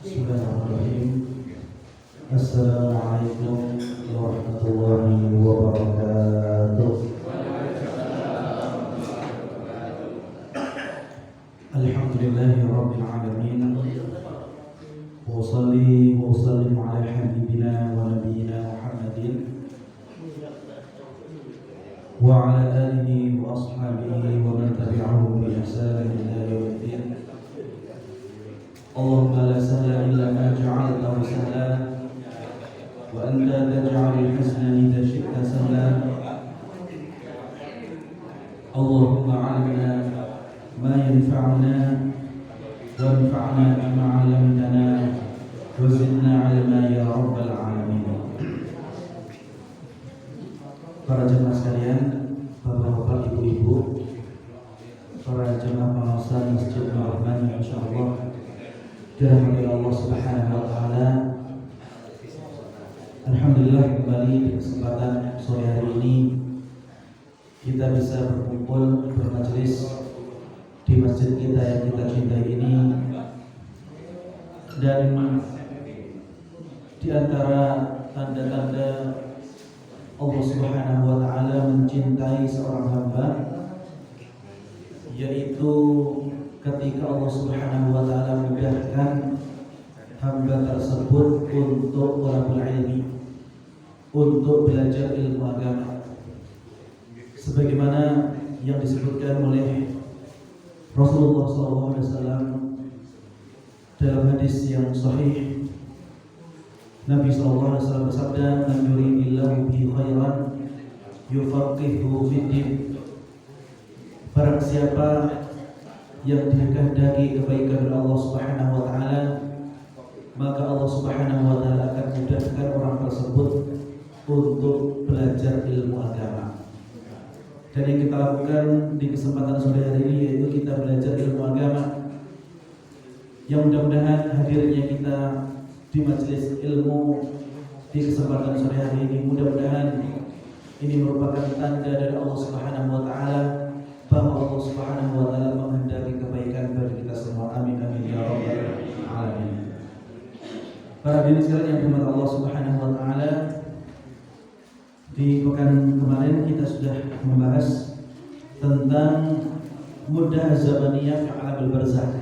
Bismillahirrahmanirrahim. Assalamualaikum warahmatullahi wabarakatuh. Alhamdulillahi rabbil alamin. Wa salli wa sallim ala habibina wa nabiyyina Muhammadin wa ala alihi wa ashabihi wa man tabi'ahum bi ihsan ila yaumiddin. Allahumma la sahla illa ma ja'altahu sahla wa anta taj'alul husna idza syi'ta sahla. Allahumma 'allimna ma yanfa'una wanfa'na bima 'allamtana wa zidna 'ilma ya rabbal alamin. Para jemaah sekalian, bapak-bapak, ibu-ibu, para jemaah pengawasan Masjid Ar-Rahman, insyaallah dirahmati Allah Subhanahu wa taala. Alhamdulillah, kembali di kesempatan sore hari ini kita bisa berkumpul bermajelis di masjid kita yang kita cintai ini, dan di antara tanda-tanda Allah Subhanahu wa taala mencintai seorang hamba yaitu ketika Allah Subhanahu wa taala memudahkan hamba tersebut untuk talabul ilmi, untuk belajar ilmu agama, sebagaimana yang disebutkan oleh Rasulullah SAW dalam hadis yang sahih. Nabi SAW bersabda, "Man yuridillahu bihi khairan yufaqihuhu fid-din." Barang siapa yang dikehendaki kebaikan oleh Allah Subhanahu wa taala, maka Allah Subhanahu wa taala akan mudahkan orang tersebut untuk belajar ilmu agama. Dan yang kita lakukan di kesempatan sore hari ini yaitu kita belajar ilmu agama. Yang mudah-mudahan hadirnya kita di majelis ilmu di kesempatan sore hari ini, mudah-mudahan ini merupakan tanda dari Allah Subhanahu wa taala bahwa Allah Subhanahu wa taala menghendaki kebaikan bagi kita semua. Amin amin ya rabbal alamin. Para hadirin sekalian yang dirahmati Allah Subhanahu wa taala, di pekan kemarin kita sudah membahas tentang muddah zamaniyah fi alamil barzakh,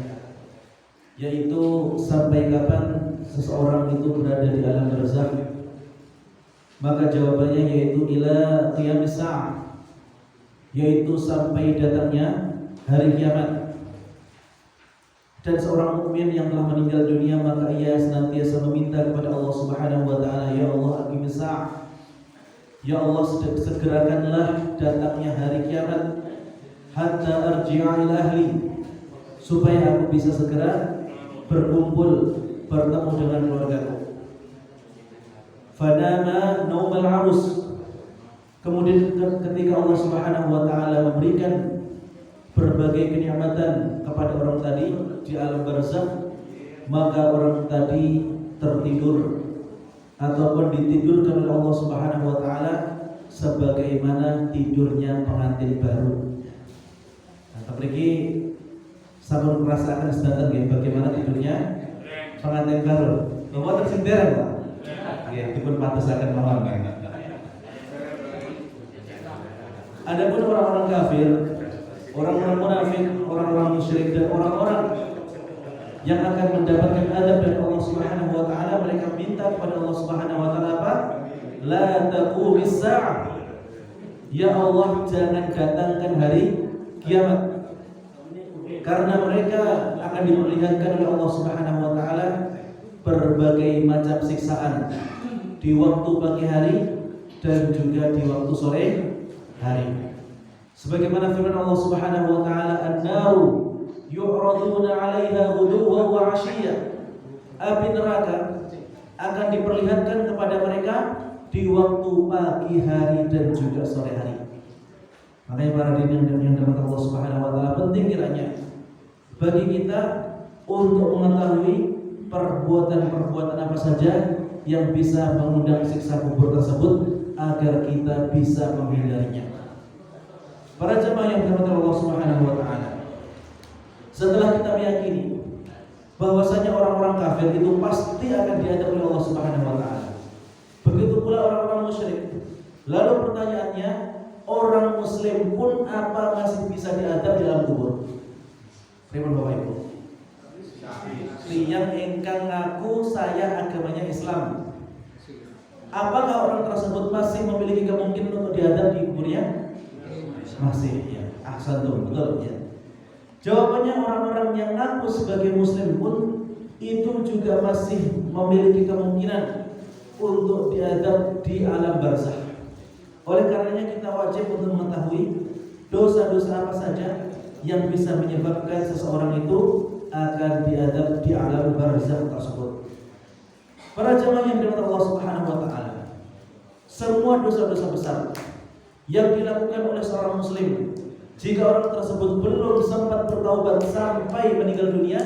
yaitu sampai kapan seseorang itu berada di alam barzakh. Maka jawabannya yaitu ila qiyamis sa'ah, yaitu sampai datangnya hari kiamat. Dan seorang mukmin yang telah meninggal dunia, maka ia senantiasa meminta kepada Allah Subhanahu wa taala, ya Allah aqimis sa'ah, ya Allah segerakanlah datangnya hari kiamat, hatta arji'a ila ahli, supaya aku bisa segera berkumpul bertemu dengan keluargaku. Fanama naumal arus. Kemudian ketika Allah Subhanahu wa taala memberikan berbagai kenikmatan kepada orang tadi di alam barzakh, maka orang tadi tertidur ataupun ditidurkan oleh Allah Subhanahu wa taala sebagaimana tidurnya pengantin baru. Nah, tapi sampun merasakan sedanten bagaimana tidurnya pengantin baru. Nomor tersenderan, Pak. Ya, dipun pantesaken mawon. Adapun orang-orang kafir, orang-orang munafik, orang-orang musyrik, dan orang-orang yang akan mendapatkan adab dari Allah Subhanahu wa taala, mereka minta kepada Allah Subhanahu wa taala apa? La taqumis sa'ah. Ya Allah, jangan datangkan hari kiamat. Karena mereka akan diperlihatkan oleh Allah Subhanahu wa taala berbagai macam siksaan di waktu pagi hari dan juga di waktu sore hari. Sebagaimana firman Allah Subhanahu wa taala, "An-naru yu'raduna 'alaiha ghuduwwan wa 'ashiyya." Api neraka akan diperlihatkan kepada mereka di waktu pagi hari dan juga sore hari. Makanya para hadirin yang dirahmati Allah Subhanahu wa taala, penting kiranya bagi kita untuk mengetahui perbuatan-perbuatan apa saja yang bisa mengundang siksa kubur tersebut agar kita bisa menghindarinya. Para jemaah yang dirahmati Allah Subhanahu wa taala, setelah kita meyakini bahwasanya orang-orang kafir itu pasti akan diadab oleh Allah Subhanahu wa taala. Begitu pula orang-orang musyrik. Lalu pertanyaannya, orang muslim pun apa masih bisa diadab di dalam kubur? Pripun Bapak Ibu? Yang engkang ngaku saya agamanya Islam, apakah orang tersebut masih memiliki kemungkinan untuk diadab di kuburnya? Masih, ya. Ahsantum, betul ya. Jawabannya, orang-orang yang ngaku sebagai muslim pun itu juga masih memiliki kemungkinan untuk diadab di alam barzakh. Oleh karenanya kita wajib untuk mengetahui dosa-dosa apa saja yang bisa menyebabkan seseorang itu akan diadab di alam barzakh tersebut. Para jamaah yang dirahmati Allah Subhanahu wa taala, semua dosa-dosa besar yang dilakukan oleh seorang muslim, jika orang tersebut belum sempat bertaubat sampai meninggal dunia,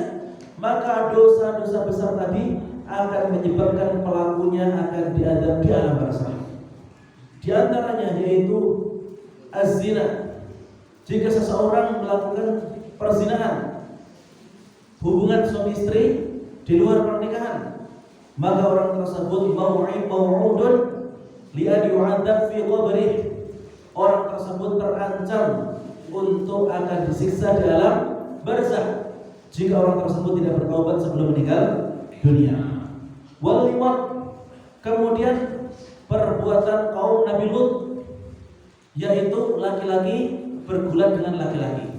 maka dosa-dosa besar tadi akan menyebabkan pelakunya akan diadab di alam barzakh. Di antaranya yaitu az-zina. Jika seseorang melakukan perzinahan, hubungan suami istri di luar pernikahan, maka orang tersebut mau'udun li'an yu'adzab fi qabrih. Orang tersebut terancam untuk akan disiksa di alam barzakh jika orang tersebut tidak bertaubat sebelum meninggal dunia. Wal liwat, kemudian perbuatan kaum Nabi Lut, yaitu laki-laki bergulat dengan laki-laki.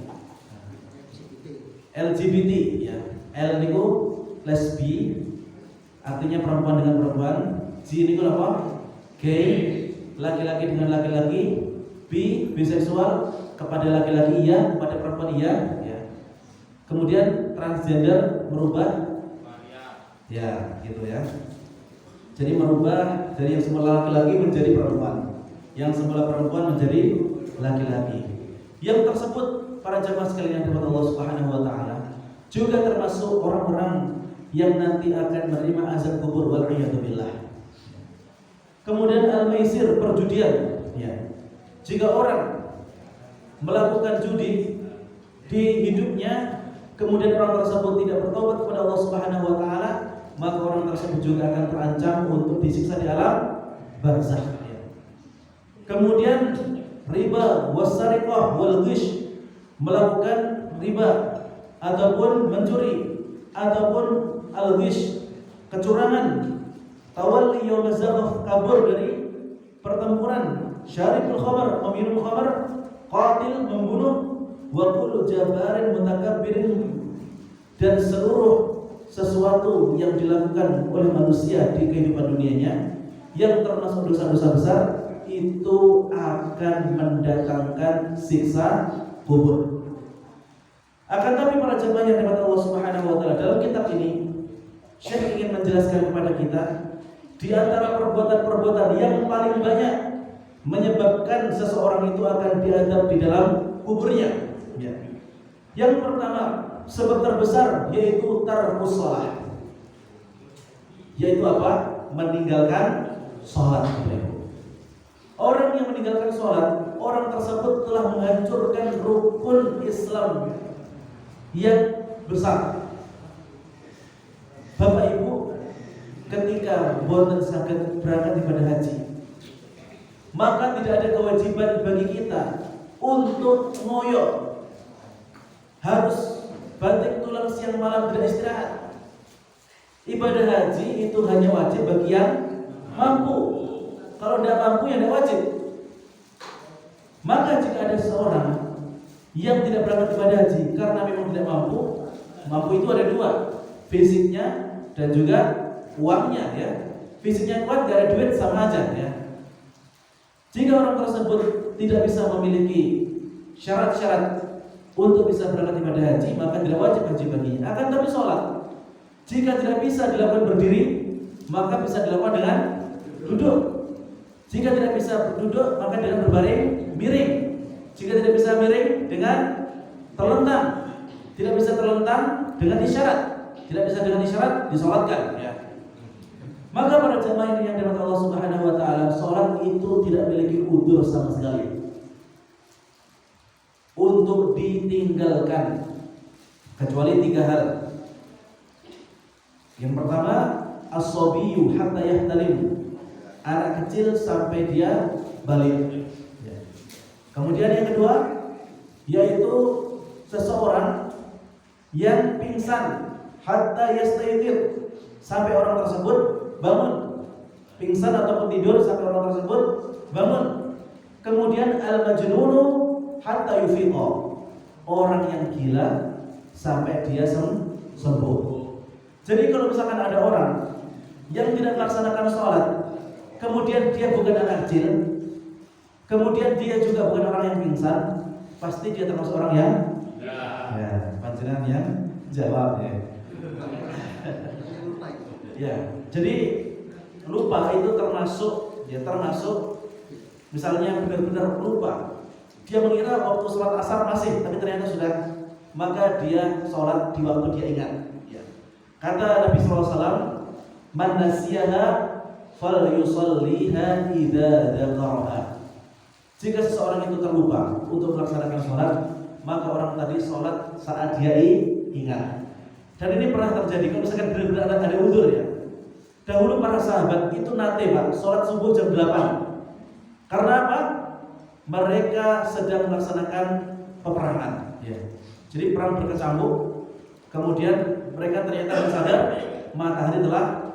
LGBT ya. L niku lesbi, artinya perempuan dengan perempuan. G niku apa? Gay, laki-laki dengan laki-laki. B, biseksual, kepada laki-laki iya, kepada perempuan iya ya. Kemudian transgender, merubah ya, gitu ya. Jadi merubah dari yang semula laki-laki menjadi perempuan, yang semula perempuan menjadi laki-laki. Yang tersebut, para jamaah sekalian yang dirahmati Allah Subhanahu wa taala, juga termasuk orang-orang yang nanti akan menerima azab kubur, wal iyadu billah. Kemudian al-maisir, perjudian ya. Jika orang melakukan judi di hidupnya, kemudian orang tersebut tidak bertobat kepada Allah Subhanahu wa taala, maka orang tersebut juga akan terancam untuk disiksa di alam barzakh. Kemudian riba, wasariqah, wal ghish, melakukan riba ataupun mencuri ataupun al-ghish, kecurangan, tawalli yaum az-zahf, kabur dari pertempuran, syaribul khamar, meminum khamar, qatil, membunuh, wa kullu jabarin mutakabbirin, dan seluruh sesuatu yang dilakukan oleh manusia di kehidupan dunianya yang termasuk dosa-dosa besar itu akan mendatangkan siksa kubur. Akan tapi para jemaah yang dirahmati Allah Subhanahu wa taala, dalam kitab ini Syekh ingin menjelaskan kepada kita di antara perbuatan-perbuatan yang paling banyak menyebabkan seseorang itu akan diadab di dalam kuburnya ya. Yang pertama, sebab terbesar yaitu tarkus shalah, yaitu apa? Meninggalkan sholat. Orang yang meninggalkan sholat, orang tersebut telah menghancurkan rukun Islam yang besar. Bapak Ibu, ketika boten saged berangkat ibadah haji, maka tidak ada kewajiban bagi kita untuk ngoyo, harus banting tulang siang malam tidak istirahat. Ibadah haji itu hanya wajib bagi yang mampu. Kalau tidak mampu ya tidak wajib. Maka jika ada seseorang yang tidak berangkat ibadah haji karena memang tidak mampu, mampu itu ada dua, fisiknya dan juga uangnya ya. Fisiknya kuat, gak ada duit sama aja ya. Jika orang tersebut tidak bisa memiliki syarat-syarat untuk bisa berangkat ibadah haji, maka tidak wajib haji baginya. Akan tapi sholat, jika tidak bisa dilakukan berdiri, maka bisa dilakukan dengan duduk. Jika tidak bisa duduk, maka dengan berbaring miring. Jika tidak bisa miring, dengan terlentang. Tidak bisa terlentang, dengan isyarat. Tidak bisa dengan isyarat, disolatkan ya. Maka para jemaah yang dirahmati Allah Subhanahu wa taala, sholat itu tidak memiliki udzur sama sekali untuk ditinggalkan, kecuali tiga hal. Yang pertama, as-sabiyyu hatta yahtalim, anak kecil sampai dia balik. Kemudian yang kedua, yaitu seseorang yang pingsan hatta yastayqir, sampai orang tersebut bangun. Pingsan ataupun tidur sampai orang tersebut bangun. Kemudian al-majnunu hatta yufiqa, orang yang gila sampai dia sembuh. Jadi kalau misalkan ada orang yang tidak melaksanakan sholat, kemudian dia bukan anak kecil, kemudian dia juga bukan orang yang pingsan, pasti dia termasuk orang yang panjenengan yang jawab ya. Ya, jadi lupa itu termasuk misalnya benar-benar lupa. Dia mengira waktu sholat asar masih, tapi ternyata sudah, maka dia sholat di waktu dia ingat. Kata Nabi SAW, man nasiyaha falyusalliha idza dzakaraha. Jika seseorang itu terlupa untuk melaksanakan sholat, maka orang tadi sholat saat dia ingat. Dan ini pernah terjadi. Kalau misalkan benar-benar ada udzur ya. Dahulu para sahabat itu nate Pak, sholat subuh jam 8. Karena apa? Mereka sedang melaksanakan peperangan. Jadi perang berkecamuk. Kemudian mereka ternyata sadar matahari telah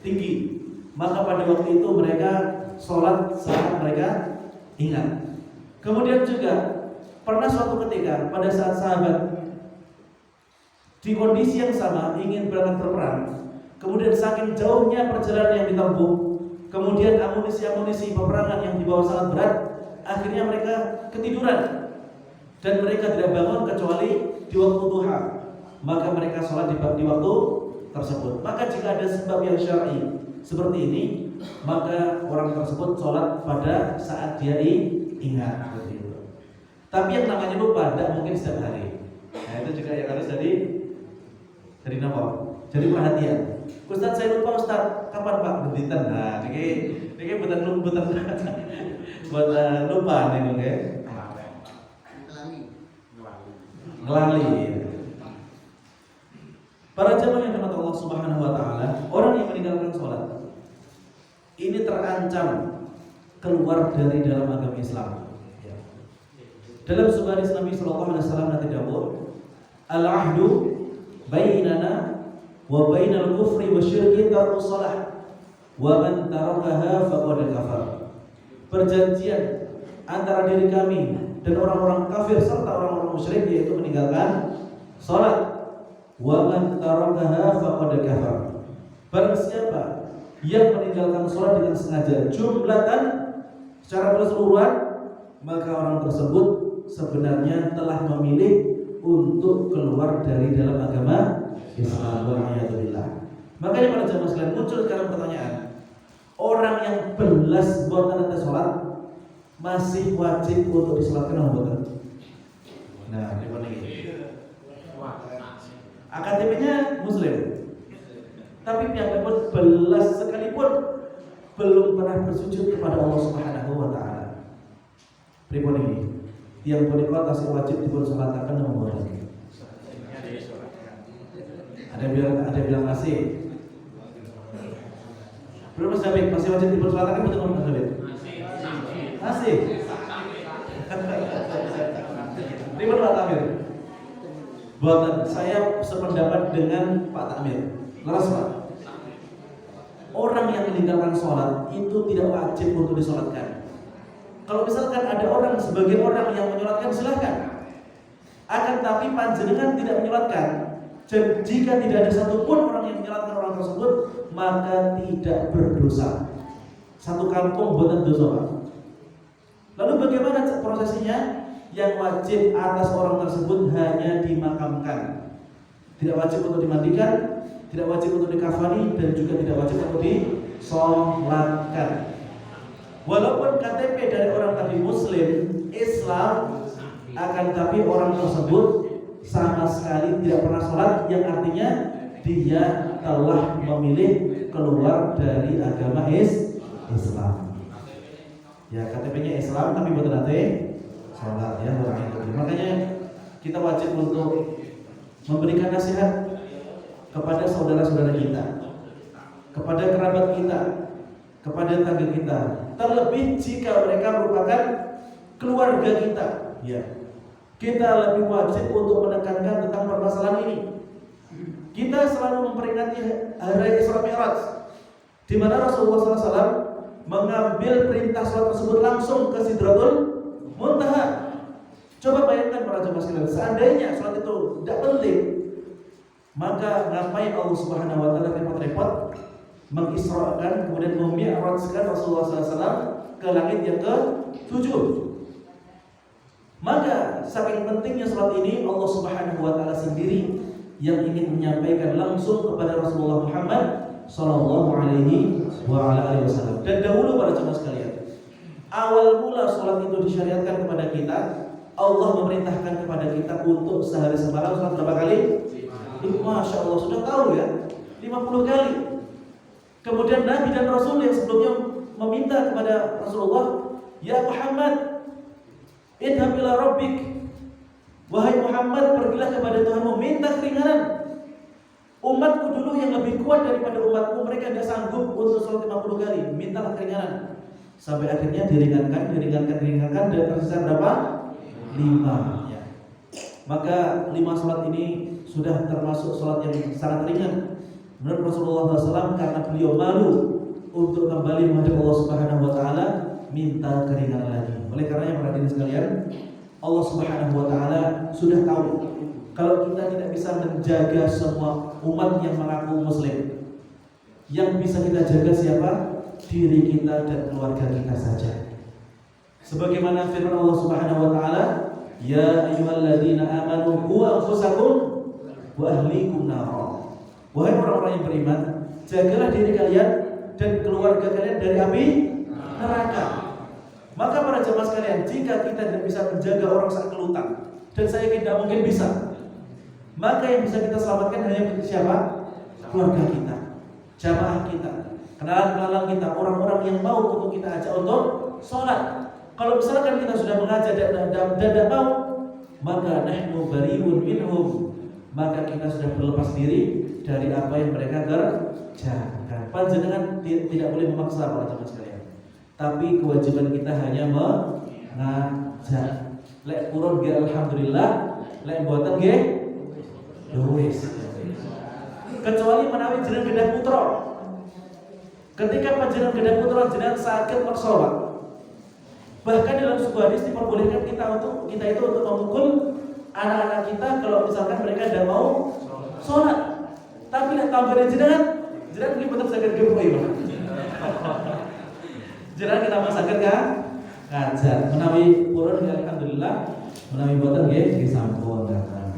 tinggi. Maka pada waktu itu mereka sholat saat mereka ingat. Kemudian juga pernah suatu ketika pada saat sahabat di kondisi yang sama ingin berangkat berperang, kemudian saking jauhnya perjalanan yang ditempuh, kemudian amunisi peperangan yang dibawa sangat berat, akhirnya mereka ketiduran dan mereka tidak bangun kecuali di waktu duha. Maka mereka sholat di waktu tersebut. Maka jika ada sebab yang syar'i seperti ini, maka orang tersebut sholat pada saat dia ingat. Tapi yang namanya lupa tidak mungkin setiap hari. Nah itu juga yang harus jadi nomor. Jadi perhatian. Ustaz saya lupa Ustaz, kapan Pak benditan? Nah ini bukan buat lupa nih oke. Ngelali. Para jamaah yang dirahmati Allah Subhanahu wa taala, orang yang meninggalkan sholat ini terancam keluar dari dalam agama Islam. Dalam sebuah hadis Nabi sallallahu alaihi wasallam nanti dawuh, al-ahdu bainana wa bainal kufri wasyirki tarkus shalah wa man tarakaha faqad kafar. Perjanjian antara diri kami dan orang-orang kafir serta orang-orang musyrik yaitu meninggalkan salat. Wa man tarakaha faqad kafar. Barang siapa yang meninggalkan salat dengan sengaja jumlatan secara keseluruhan, maka orang tersebut sebenarnya telah memilih untuk keluar dari dalam agama Islam. Walhamdulillah. Makanya para jamaah sekalian, muncul sekarang pertanyaan, orang yang belas buat anak sholat masih wajib untuk disolatkan atau bukan? Nah, ini lagi. AKTP-nya muslim, tapi pihak pun belas sekalipun belum pernah bersujud kepada Allah Subhanahu wa taala. Pripun ini? Yang berikut masih wajib dipersolatkan dan memboleh. Ada bilang masih. Belum masih wajib dipersolatkan betul Mas Habib? Masih. Pripun Pak Tamir? Buatan saya sependapat dengan Pak Takmir. Leras Pak. Orang yang meninggalkan sholat itu tidak wajib untuk disolatkan. Kalau misalkan ada orang sebagai orang yang menyolatkan silahkan. Akan tapi panjenengan tidak menyolatkan. Jika tidak ada satupun orang yang menyolatkan orang tersebut, maka tidak berdosa. Satu kampung buatan dosa Pak. Lalu bagaimana prosesnya? Yang wajib atas orang tersebut hanya dimakamkan. Tidak wajib untuk dimandikan, tidak wajib untuk dikafani, dan juga tidak wajib untuk disolatkan. Walaupun KTP dari orang tadi Muslim, Islam, akan tapi orang tersebut sama sekali tidak pernah sholat, yang artinya dia telah memilih keluar dari agama Islam. Ya KTP-nya Islam tapi bukan nanti sholat ya. Makanya kita wajib untuk memberikan nasihat kepada saudara-saudara kita, kepada kerabat kita, kepada tetangga kita. Terlebih jika mereka merupakan keluarga kita, ya. Kita lebih wajib untuk menekankan tentang permasalahan ini. Kita selalu memperingati hari Isra Mi'raj, di mana Rasulullah SAW mengambil perintah salat tersebut langsung ke Sidratul Muntaha. Coba bayangkan para jemaah sekalian, seandainya salat itu tidak penting, maka ngapain Allah Subhanahu wa taala repot-repot mengisrakan kemudian memi'rajkan Rasulullah SAW ke langit yang ke-7? Maka saking pentingnya salat ini, Allah Subhanahu wa taala sendiri yang ingin menyampaikan langsung kepada Rasulullah Muhammad sallallahu alaihi wasallam. Dan dahulu para jemaah sekalian, awal mula salat itu disyariatkan kepada kita, Allah memerintahkan kepada kita untuk sehari semalam salat berapa kali? Masya Allah, sudah tahu ya, 50 kali. Kemudian Nabi dan Rasul yang sebelumnya meminta kepada Rasulullah, ya Muhammad, idhab ila rabbik, wahai Muhammad, pergilah kepada Tuhanmu, minta keringanan. Umatku dulu yang lebih kuat daripada umatmu, mereka tidak sanggup untuk sholat 50 kali, mintalah keringanan. Sampai akhirnya diringankan dan tersisa berapa? 5 ya. Maka 5 sholat ini sudah termasuk sholat yang sangat ringan menurut Rasulullah SAW, karena beliau malu untuk kembali menghadap Allah Subhanahu wa taala, minta keringanan lagi. Oleh karenanya para hadirin sekalian, Allah Subhanahu wa taala sudah tahu kalau kita tidak bisa menjaga semua umat yang mengaku muslim. Yang bisa kita jaga siapa? Diri kita dan keluarga kita saja. Sebagaimana firman Allah Subhanahu wa taala, ya ayyuhalladzina amanu qu anfusakum wa ahlikum nara. Wahai orang-orang yang beriman, jagalah diri kalian dan keluarga kalian dari api neraka. Maka para jemaah sekalian, jika kita tidak bisa menjaga orang saat kelutang, dan saya yakin tidak mungkin bisa, maka yang bisa kita selamatkan hanya siapa? Keluarga kita, jamaah kita, kenalan-kenalan kita, orang-orang yang mau untuk kita ajak untuk sholat. Kalau misalkan kita sudah mengajak dan tidak mau, maka nahnu bariun minhum, maka kita sudah berlepas diri dari apa yang mereka kerjakan. Panjenengan tidak boleh memaksa para jemaah sekalian, tapi kewajiban kita hanya mengajak. Lek purun ge alhamdulillah, lek mboten ge wis. Kecuali menawi jenengan gadah putra. Ketika panjenengan gadah putra, jenengan saged maksa. Bahkan dalam sebuah hadis diperbolehkan kita itu untuk memukul anak-anak kita kalau misalkan mereka tidak mau sholat. Tapi nek tambahane jenengan iki betul saged gemuk ya. Jenengan kenapa saged ka? Ngajar. Menawi purun alhamdulillah, menawi boten nggih sampun datang.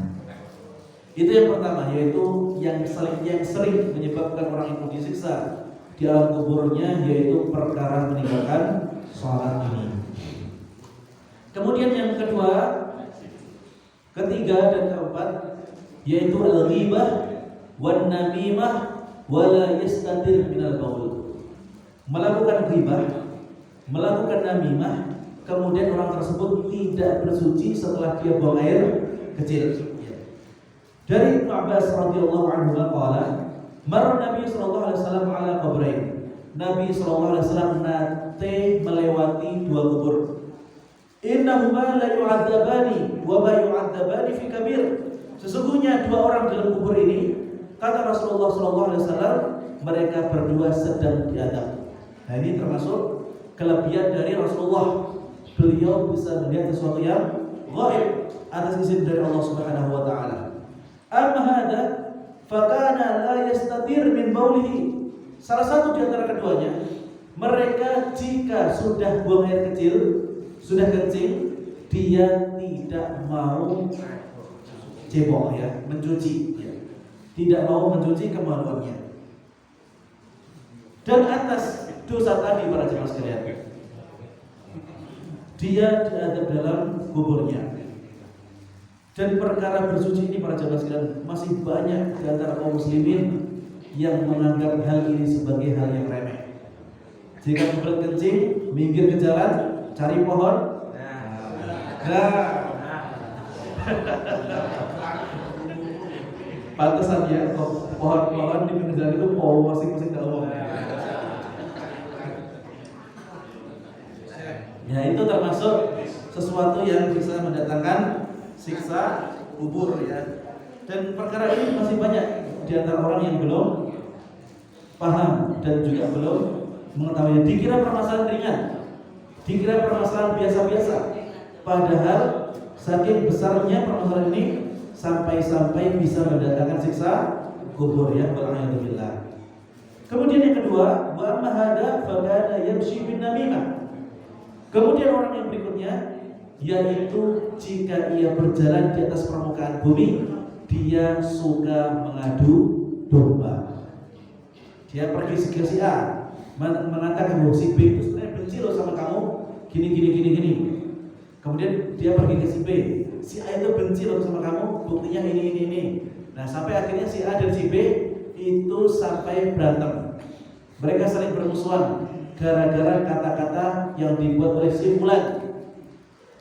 Itu yang pertama, yaitu yang sering menyebabkan orang itu disiksa di alam kuburnya, yaitu perkara meninggalkan sholat ini. Kemudian yang kedua, ketiga dan keempat, yaitu al-ghibah wan namimah wala yastatir minal baul. Melakukan ghibah, melakukan namimah, kemudian orang tersebut tidak bersuci setelah dia buang air kecil. Dari Ibnu Abbas radhiyallahu anhu qala, marra Nabi sallallahu alaihi wasallam ala qabrain. Nabi sallallahu alaihi wasallam nate melewati 2 kubur. Innahuma la yu'adzabani wa ma yu'adzabani fi kabir. Sesungguhnya 2 orang dalam kubur ini, kata Rasulullah sallallahu alaihi wasallam, mereka berdua sedang diadab. Nah, ini termasuk kelebihan dari Rasulullah. Beliau bisa melihat sesuatu yang gaib atas izin dari Allah Subhanahu wa taala. Amma hada fakana la yastatir min baulihi. Salah satu di antara keduanya, mereka jika sudah buang air kecil, sudah kencing, dia tidak mau cebok ya, mencuci ya. Tidak mau mencuci kemaluannya. Dan atas dosa tadi para jemaah sekalian, dia diadab dalam kuburnya. Dan perkara bersuci ini para jemaah sekalian, masih banyak di antara kaum muslimin yang menganggap hal ini sebagai hal yang remeh. Jika kebelet kencing, minggir ke jalan, cari pohon. Pantesan ya, pohon-pohon di pinggir jalan itu musik-musik tak umum. Ya itu termasuk sesuatu yang bisa mendatangkan siksa kubur ya. Dan perkara ini masih banyak di antara orang yang belum paham dan juga belum mengetahui. Dikira permasalahan ringan, dikira permasalahan biasa-biasa. Padahal saking besarnya permasalahan ini sampai-sampai bisa mendatangkan siksa kubur ya. Wal'iyadzubillah. Kemudian yang kedua, wa amma hada fa kana yamshi bin namimah. Kemudian orang yang berikutnya, yaitu jika ia berjalan di atas permukaan bumi, dia suka mengadu domba. Dia pergi ke si A, mengatakan bahwa si B itu sebenarnya benci loh sama kamu, gini. Kemudian dia pergi ke si B, si A itu benci loh sama kamu, buktinya ini. Nah sampai akhirnya si A dan si B itu sampai berantem. Mereka saling bermusuhan gara-gara kata-kata yang dibuat oleh si fulan.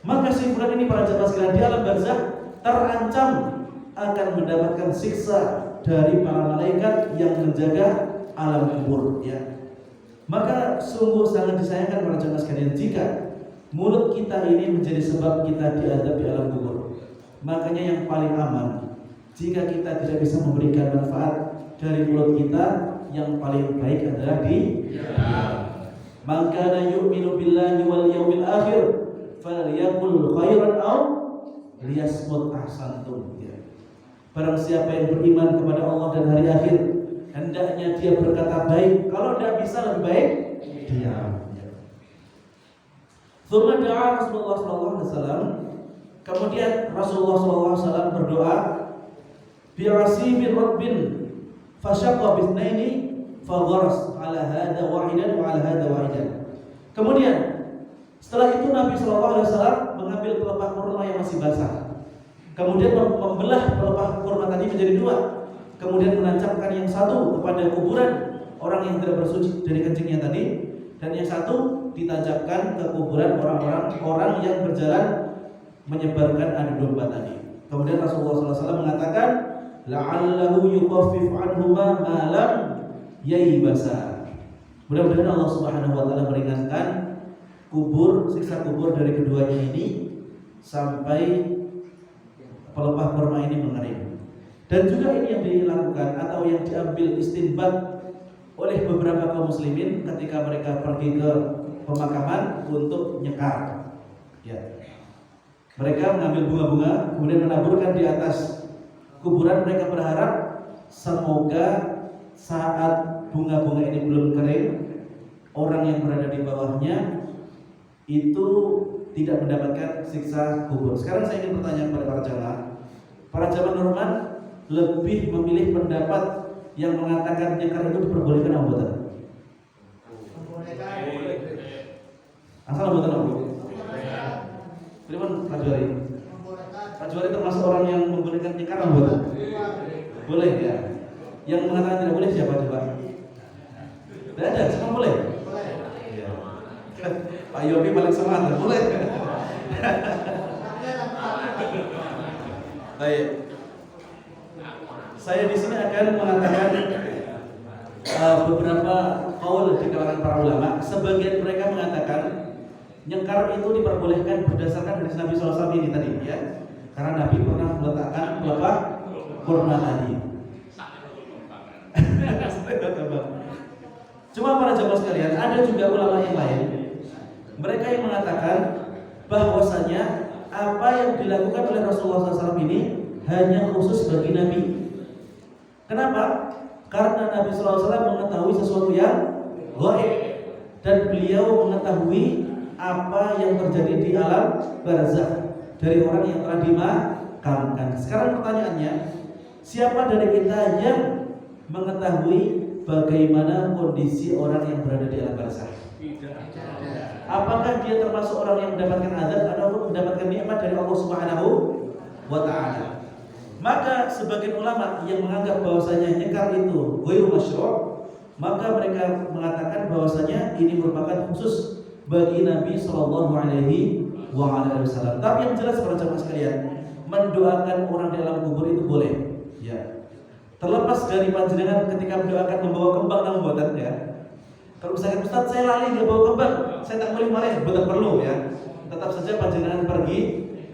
Maka si fulan ini para jemaah sekalian di alam barzakh terancam akan mendapatkan siksa dari para malaikat yang menjaga alam kubur ya. Maka sungguh sangat disayangkan para jemaah sekalian jika mulut kita ini menjadi sebab kita diazab di alam kubur. Makanya yang paling aman jika kita tidak bisa memberikan manfaat dari mulut kita, yang paling baik adalah di man kana yu'minu billahi wal yawmil akhir falyaqul khairan aw liyasmut ahsantum ya. Barang siapa yang beriman kepada Allah dan hari akhir, hendaknya dia berkata baik, kalau tidak bisa lebih baik diam ya. Tsumma da'a Rasulullah sallallahu alaihi wasallam. Kemudian Rasulullah sallallahu alaihi wasallam berdoa bi'asibir rabbin fashaqqa bithnaini fagharas ala hada wahidan wa ala hada wahidan. Kemudian setelah itu Nabi sallallahu alaihi wasallam mengambil pelepah kurma yang masih basah. Kemudian membelah pelepah kurma tadi menjadi dua. Kemudian menancapkan yang satu kepada kuburan orang yang tidak bersuci dari kencingnya tadi, dan yang satu ditancapkan ke kuburan orang yang berjalan menyebarkan adu domba tadi. Kemudian Rasulullah SAW mengatakan, la'allahu yukhaffif anhuma ma lam yaibasa. Mudah-mudahan Allah Subhanahu wa taala meringankan siksa kubur dari keduanya ini sampai pelepah kurma ini mengering. Dan juga ini yang dilakukan atau yang diambil istinbat oleh beberapa kaum muslimin ketika mereka pergi ke pemakaman untuk nyekar. Ya. Mereka mengambil bunga-bunga kemudian menaburkan di atas kuburan. Mereka berharap semoga saat bunga-bunga ini belum kering, orang yang berada di bawahnya itu tidak mendapatkan siksa kubur. Sekarang saya ingin bertanya kepada para jamaah. Para jamaah normal lebih memilih pendapat yang mengatakan nyekar itu diperbolehkan atau tidak? Asal buatan apa? Bagaimana Pak Juari? Pak Juari termasuk orang yang membolehkan nyekar atau tidak? Boleh ya. Yang mengatakan tidak boleh siapa coba? Tidak ada, semua boleh. Ya. Pak Yopi paling semangat, boleh. Baik. Saya di sini akan mengatakan beberapa qaul di kalangan para ulama. Sebagian mereka mengatakan nyekar itu diperbolehkan berdasarkan hadis Nabi SAW ini tadi ya. Karena Nabi pernah meletakkan pelepah kurma tadi. Cuma para jamaah sekalian, ada juga ulama yang lain. Mereka yang mengatakan bahwasanya apa yang dilakukan oleh Rasulullah SAW ini hanya khusus bagi Nabi. Kenapa? Karena Nabi SAW mengetahui sesuatu yang gaib dan beliau mengetahui apa yang terjadi di alam barzakh dari orang yang telah dimakamkan. Sekarang pertanyaannya, siapa dari kita yang mengetahui bagaimana kondisi orang yang berada di alam barzakh? Apakah dia termasuk orang yang mendapatkan azab atau mendapatkan nikmat dari Allah Subhanahu wa taala? Maka sebagian ulama yang menganggap bahwasanya nyekar itu ghairu masyru', maka mereka mengatakan bahwasanya ini merupakan khusus bagi Nabi sallallahu alaihi wasallam. Tapi yang jelas para jamaah sekalian, mendoakan orang di alam kubur itu boleh. Ya. Terlepas dari panjenengan ketika mendoakan membawa kembang nang mboten ya. Kalau misalkan Ustaz saya lali nggak bawa kembang, saya tak boleh malih, mboten perlu ya. Tetap saja panjenengan pergi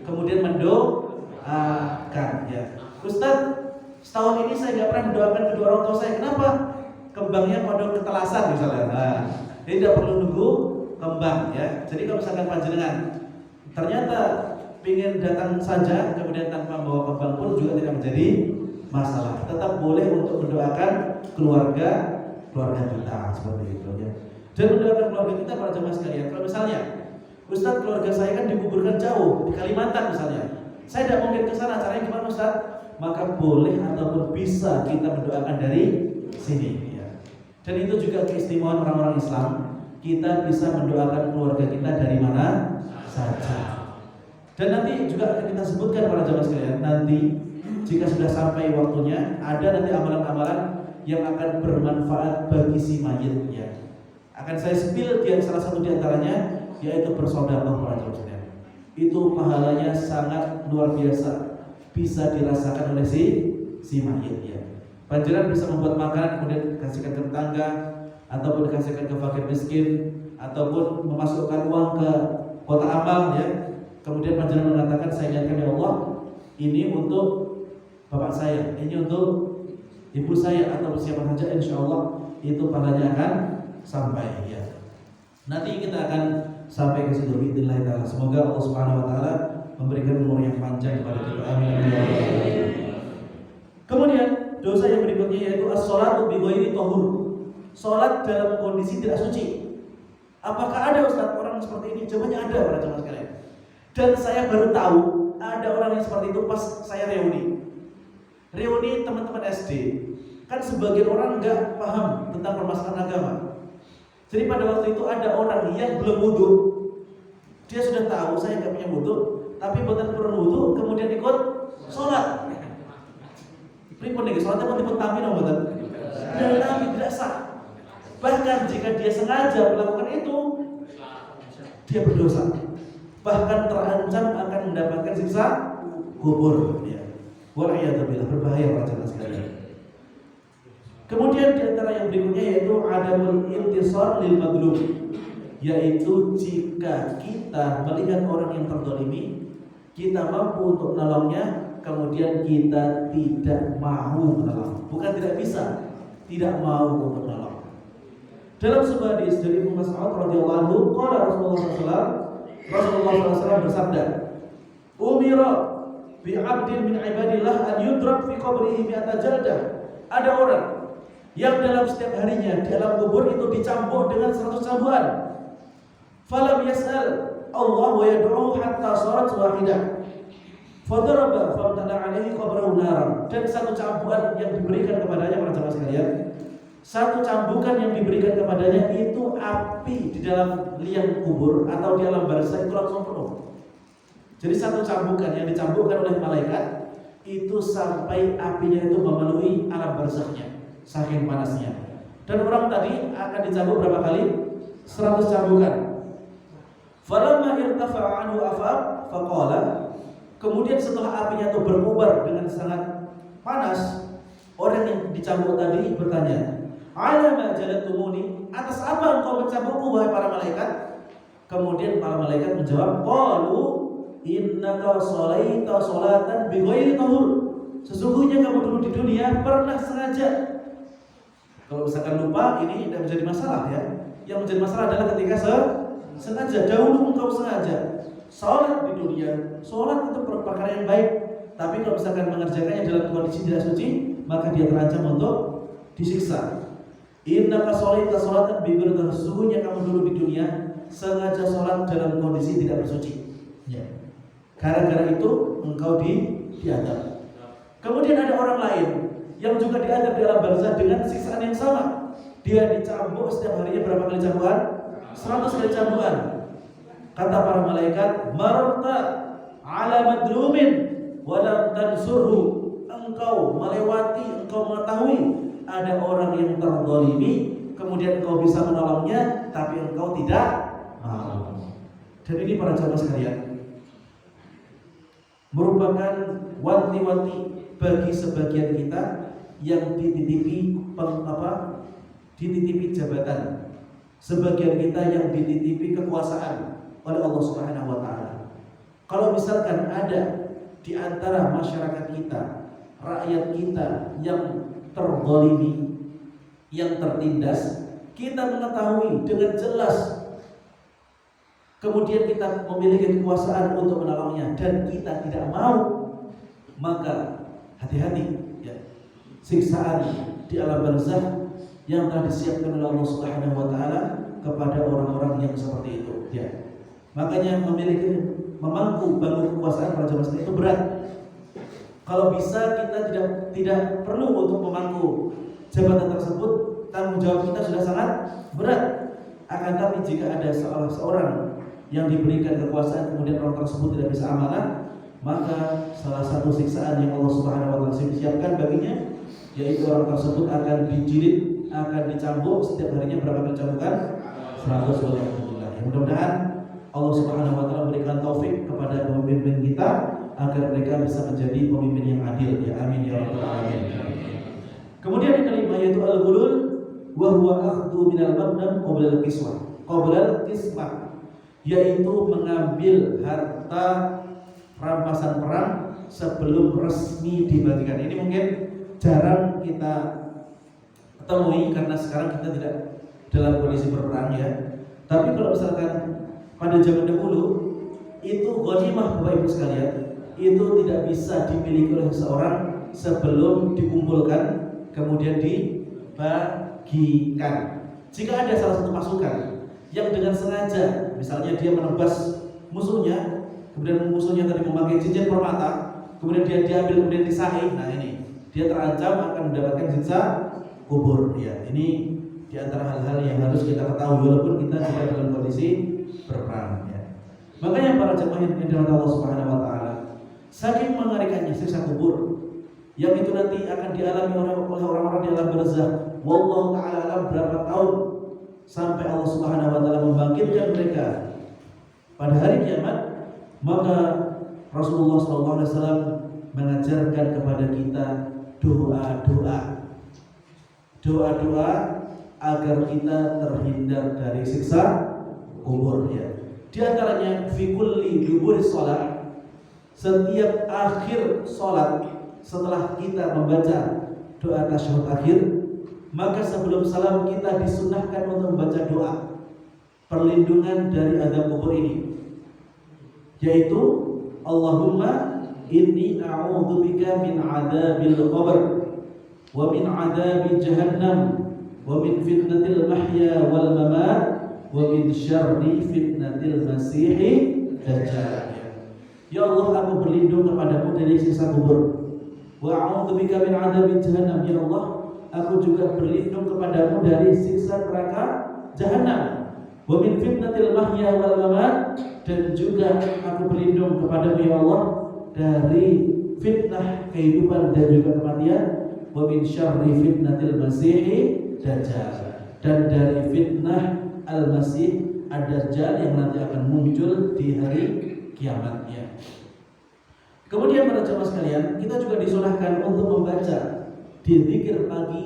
kemudian mendoakan ya. Ustaz, setahun ini saya nggak pernah mendoakan kedua orang tua saya. Kenapa? Kembangnya pada ketelasan misalnya. Nah, jadi tidak perlu nunggu kembang ya. Jadi kalau misalkan panjenengan ternyata ingin datang saja kemudian tanpa membawa kembang pun juga tidak menjadi masalah. Tetap boleh untuk mendoakan keluarga kita seperti itu ya. Dan mendoakan keluarga kita para jemaah sekalian. Kalau misalnya Ustaz, keluarga saya kan dikuburkan jauh di Kalimantan misalnya. Saya tidak mungkin ke sana. Caranya gimana Ustaz? Maka boleh ataupun bisa kita mendoakan dari sini ya. Dan itu juga keistimewaan orang-orang Islam. Kita bisa mendoakan keluarga kita dari mana saja. Dan nanti juga akan kita sebutkan para jemaah sekalian, nanti jika sudah sampai waktunya, ada nanti amalan-amalan yang akan bermanfaat bagi si mayit ya. Akan saya spill di salah satu di antaranya, yaitu bersedekah para jemaah sekalian. Itu pahalanya sangat luar biasa, bisa dirasakan oleh si mayit ya. Panjenengan bisa membuat makanan kemudian dikasihkan ke tetangga, ataupun dikasihkan ke fakir miskin, ataupun memasukkan uang ke kotak amal ya. Kemudian panjenengan mengatakan, saya ingatkan ya Allah, ini untuk bapak saya, ini untuk ibu saya atau siapa saja, insya Allah itu pahalanya akan sampai ya. Nanti kita akan sampai ke situ biidznillah taala. Semoga Allah Subhanahu wa taala memberikan umur yang panjang kepada kita. Amin. Kemudian dosa yang berikutnya yaitu as-shalatu bi ghairi tahur. Salat dalam kondisi tidak suci. Apakah ada Ustaz orang seperti ini? Jawabannya ada para jemaah sekalian. Dan saya baru tahu ada orang yang seperti itu pas saya reuni teman-teman SD. Kan sebagian orang nggak paham tentang permasalahan agama. Jadi pada waktu itu ada orang yang belum wudu. Dia sudah tahu saya nggak punya wudu, tapi bukan perlu wudu, kemudian ikut sholat. Pripun nih, sholatnya pun tampil bukan? Tidak sah. Bahkan jika dia sengaja melakukan itu, dia berdosa. Bahkan terancam akan mendapatkan siksa kubur ya. Wa'iyadzubillah, berbahaya para jemaah sekalian. Kemudian di antara yang berikutnya yaitu adamul intisar lil madlum, yaitu jika kita melihat orang yang terzalimi, kita mampu untuk menolongnya, kemudian kita tidak mau menolong. Bukan tidak bisa, tidak mau untuk menolong. Dalam sebuah hadis dari Ibnu Mas'ud radhiyallahu anhu, qala Rasulullah SAW bersabda, umira bi'abdin min ibadillah an yudrab fi qabrihi mi'ata jaldah. Ada orang yang dalam setiap harinya di alam kubur itu dicambuk dengan 100 cambukan. Falam yas'al Allah wa yad'u hatta sarat wahidah. Fadaraba famtala alaihi qabrahu naran. Dan satu cambukan yang diberikan kepadanya para jemaah sekalian, satu cambukan yang diberikan kepadanya itu api di dalam liang kubur atau di alam barzakh itu langsung penuh. Jadi satu cambukan yang dicambukkan oleh malaikat itu sampai apinya itu memenuhi alam barzakhnya, saking panasnya. Dan orang tadi akan dicambuk berapa kali? 100 cambukan. Falamma irtafa'a anhu afaq faqala. Kemudian setelah apinya itu berkobar dengan sangat panas, orang yang dicambuk tadi bertanya, ala ma jalatumuni, atas apa engkau mencambukku wahai para malaikat? Kemudian para malaikat menjawab, qalu innaka shalaita sholatan bi ghairi tahur. Sesungguhnya kamu dulu di dunia pernah sengaja. Kalau misalkan lupa, ini tidak menjadi masalah ya. Yang menjadi masalah adalah ketika sengaja. Dahulu engkau sengaja sholat di dunia. Sholat itu perkara yang baik, tapi kalau misalkan mengerjakannya dalam kondisi tidak suci, maka dia terancam untuk disiksa. Innaka sholaita sholatan bi ghairi tahur. Sesungguhnya kamu dulu di dunia sengaja sholat dalam kondisi tidak bersuci. Ya. Gara-gara itu engkau diadab. Kemudian ada orang lain yang juga diadab di alam barzakh dengan siksaan yang sama. Dia dicambuk setiap harinya berapa kali cambukan? 100 kali cambukan. Kata para malaikat, marta ala madlumin wa lam tansurhu. Engkau melewati, engkau mengetahui ada orang yang terzalimi, kemudian engkau bisa menolongnya, tapi engkau tidak mau. Dan ini para jamaah sekalian, merupakan wanti-wanti bagi sebagian kita yang dititipi dititipi jabatan, sebagian kita yang dititipi kekuasaan oleh Allah Subhanahu wa taala. Kalau misalkan ada di antara masyarakat kita, rakyat kita yang terzalimi, yang tertindas, kita mengetahui dengan jelas, kemudian kita memiliki kekuasaan untuk menolongnya dan kita tidak mau, maka hati-hati ya. Siksaan di alam barzakh yang telah disiapkan oleh Allah Subhanahu wa taala kepada orang-orang yang seperti itu ya. Makanya memangku bangun kekuasaan pada zaman itu berat. Kalau bisa kita tidak perlu untuk memangku jabatan tersebut, tanggung jawab kita sudah sangat berat. Akan tapi jika ada seorang yang diberikan kekuasaan kemudian orang tersebut tidak bisa amanah, maka salah satu siksaan yang Allah Subhanahu wa taala siapkan baginya, yaitu orang tersebut akan dijilid, akan dicambuk setiap harinya berapa kali cambukan? 100 kali. Mudah-mudahan Allah Subhanahu wa taala berikan taufik kepada pemimpin kita agar mereka bisa menjadi pemimpin yang adil ya. Amin ya rabbal alamin. Kemudian yang kelima yaitu al-ghulul wa huwa akhdhu minal maghnam qabla al-qismah, yaitu mengambil harta rampasan perang sebelum resmi dibagikan. Ini mungkin jarang kita temui karena sekarang kita tidak dalam kondisi berperang ya. Tapi kalau misalkan pada zaman dahulu itu ghanimah Bapak Ibu sekalian, itu tidak bisa dimiliki oleh seseorang sebelum dikumpulkan kemudian dibagikan. Jika ada salah satu pasukan yang dengan sengaja, misalnya dia menebas musuhnya, kemudian musuhnya tadi memakai cincin permata, kemudian dia diambil kemudian disahi, nah ini dia terancam akan mendapatkan siksa kubur ya. Ini di antara hal-hal yang harus kita ketahui walaupun kita tidak dalam kondisi berperang ya. Makanya para jemaah yang dirahmati Allah Subhanahu wa taala, saking mengerikannya siksa kubur yang itu nanti akan dialami oleh orang-orang di alam barzakh, wallahu taala alam berapa tahun sampai Allah Subhanahu wa taala membangkitkan mereka pada hari kiamat, maka Rasulullah SAW mengajarkan kepada kita doa-doa agar kita terhindar dari siksa kubur ya. Di antaranya fi kulli duburi shalah, setiap akhir salat setelah kita membaca doa tasyahud akhir, maka sebelum salam kita disunnahkan untuk membaca doa perlindungan dari azab kubur ini, yaitu Allahumma inni a'udzubika min adzabil qabr wa min adzabi jahannam wa min fitnatil mahya wal mamat wa min syarri fitnatil masih dajjal. Ya Allah, aku berlindung kepadamu dari siksa kubur. Wa a'udzubika min adzabi jahannam. Ya Allah, aku juga berlindung kepadamu dari siksa neraka jahannam. Wa min fitnatil mahya wal mamat, dan juga aku berlindung kepadamu ya Allah dari fitnah kehidupan dan juga kematian. Wa min syarri fitnatil masih dajjal, dan dari fitnah al-masih ad-dajjal yang nanti akan muncul di hari kiamatnya. Kemudian para jemaah sekalian, kita juga disunahkan untuk membaca di zikir pagi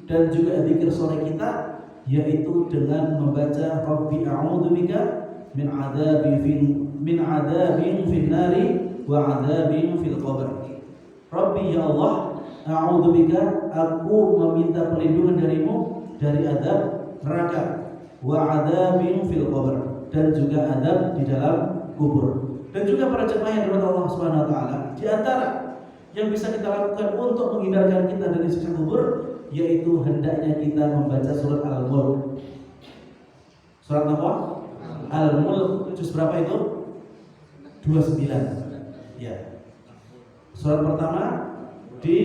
dan juga zikir sore kita, yaitu dengan membaca Rabbi a'udzubika min adzabin fil nari wa adzabin fil qabr. Rabbi ya Allah, a'udzubika, aku meminta perlindungan darimu dari azab neraka, wa adzabin fil qabr, dan juga azab di dalam kubur. Dan juga para jemaah yang dirahmati Allah Subhanahu wa taala, di antara yang bisa kita lakukan untuk menghindarkan kita dari siksa kubur, yaitu hendaknya kita membaca surat Al-Mulk. Surat apa? Al-Mulk, juz berapa itu? 29. Ya. Surat pertama di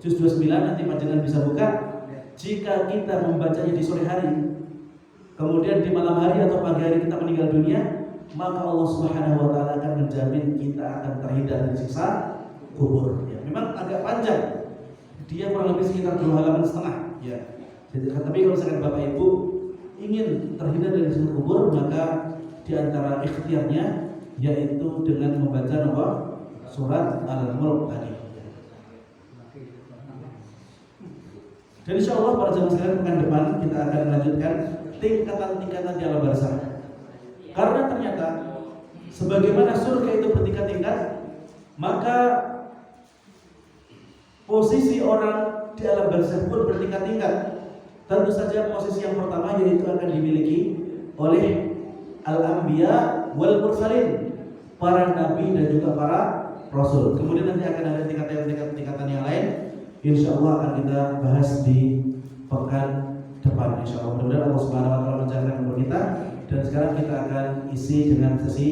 juz 29, nanti panjenengan bisa buka. Jika kita membacanya di sore hari, kemudian di malam hari atau pagi hari kita meninggal dunia, maka Allah Subhanahu wa taala akan menjamin kita akan terhindar dari siksa kubur. Ya, memang agak panjang. Dia kurang lebih sekitar 2 halaman setengah, ya. Jadi, tapi kalau misalkan Bapak Ibu ingin terhindar dari siksa kubur, maka di antara ikhtiarnya yaitu dengan membaca surat Al-Mulk tadi. Dan insya Allah para jamaah sekalian pekan depan kita akan melanjutkan tingkatan-tingkatan di alam barzakh. Karena ternyata sebagaimana surga itu bertingkat-tingkat, maka posisi orang di alam barzakh pun bertingkat-tingkat. Tentu saja posisi yang pertama yaitu akan dimiliki oleh al-anbiya wal mursalin, para nabi dan juga para rasul. Kemudian nanti akan ada tingkatan-tingkatan yang lain. Insya Allah akan kita bahas di pekan depan. Insya Allah. Mudah-mudahan Allah Subhanahu Wa Taala menjaga umur kita. Dan sekarang kita akan isi dengan sesi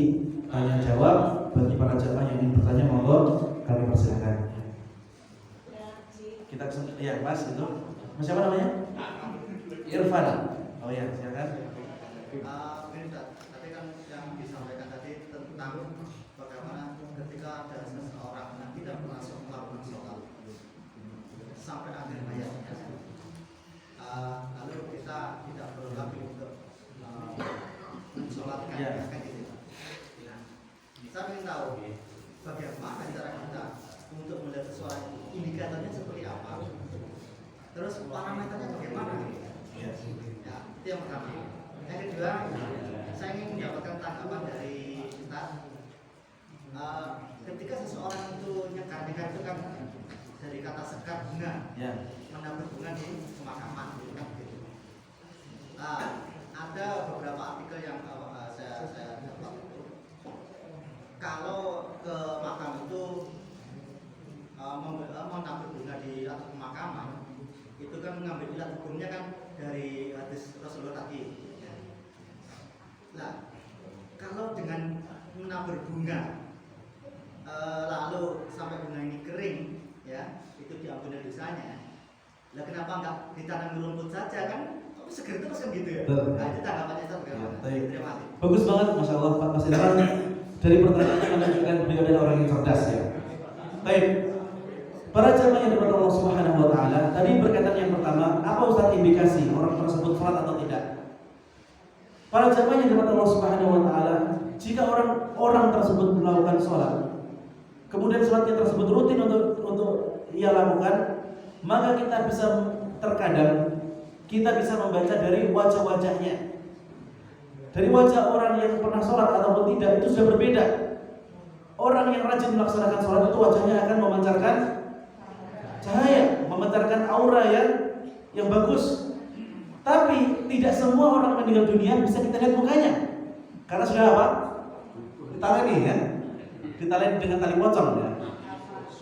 tanya jawab. Bagi para jamaah yang ingin bertanya, monggo kami persilakan. Kita ya Mas itu. Mas siapa namanya? Irfan. Oh ya, silakan. Tadi kan yang disampaikan tadi tentang bagaimana ketika ada seseorang yang tidak pernah melakukan sholat sampai akhir hayatnya, lalu kita tidak perlu lagi untuk mensolatkan, kan gitu. Nah, saya ingin tahu bagaimana cara kita untuk melihat seseorang, indikatornya seperti apa, terus parameternya bagaimana? Ya, itu yang pertama. Yang kedua, saya ingin mendapatkan tanggapan dari kita. Ketika seseorang itu nyekar itu kan dari kata sekar bunga, menabur bunga di pemakaman, kan gitu. Ada beberapa artikel yang saya dapat itu, kalau ke makam itu menabur bunga di atas pemakaman, itu kan mengambil ilat hukumnya kan dari hadis Rasulullah tadi. Nah, kalau dengan menabur bunga lalu sampai bunga ini kering, ya, itu diampuni dosanya. Lah kenapa enggak ditanam rumput saja, kan seger terus kan gitu ya? Nah, itu tanggapannya Ustaz. Terima kasih. Bagus banget, Masya Allah Pak Mas Irfan. Dari pertanyaannya menunjukkan beliau adalah orang yang cerdas ya. Baik, para jamaah yang dimuliakan Allah Subhanahu Wa Taala, tadi berkaitan yang pertama, apa Ustaz indikasi orang tersebut sholat atau tidak? Para jamaah yang dimuliakan Allah Subhanahu Wa Taala, jika orang tersebut melakukan sholat, kemudian sholatnya tersebut rutin untuk ia lakukan, maka kita bisa terkadang kita bisa membaca dari wajah-wajahnya. Dari wajah orang yang pernah sholat ataupun tidak itu sudah berbeda. Orang yang rajin melaksanakan sholat itu wajahnya akan memancarkan cahaya, memancarkan aura yang bagus. Tapi tidak semua orang meninggal dunia bisa kita lihat mukanya, karena sudah apa? Ditaleni ya, ditaleni dengan tali pocong ya.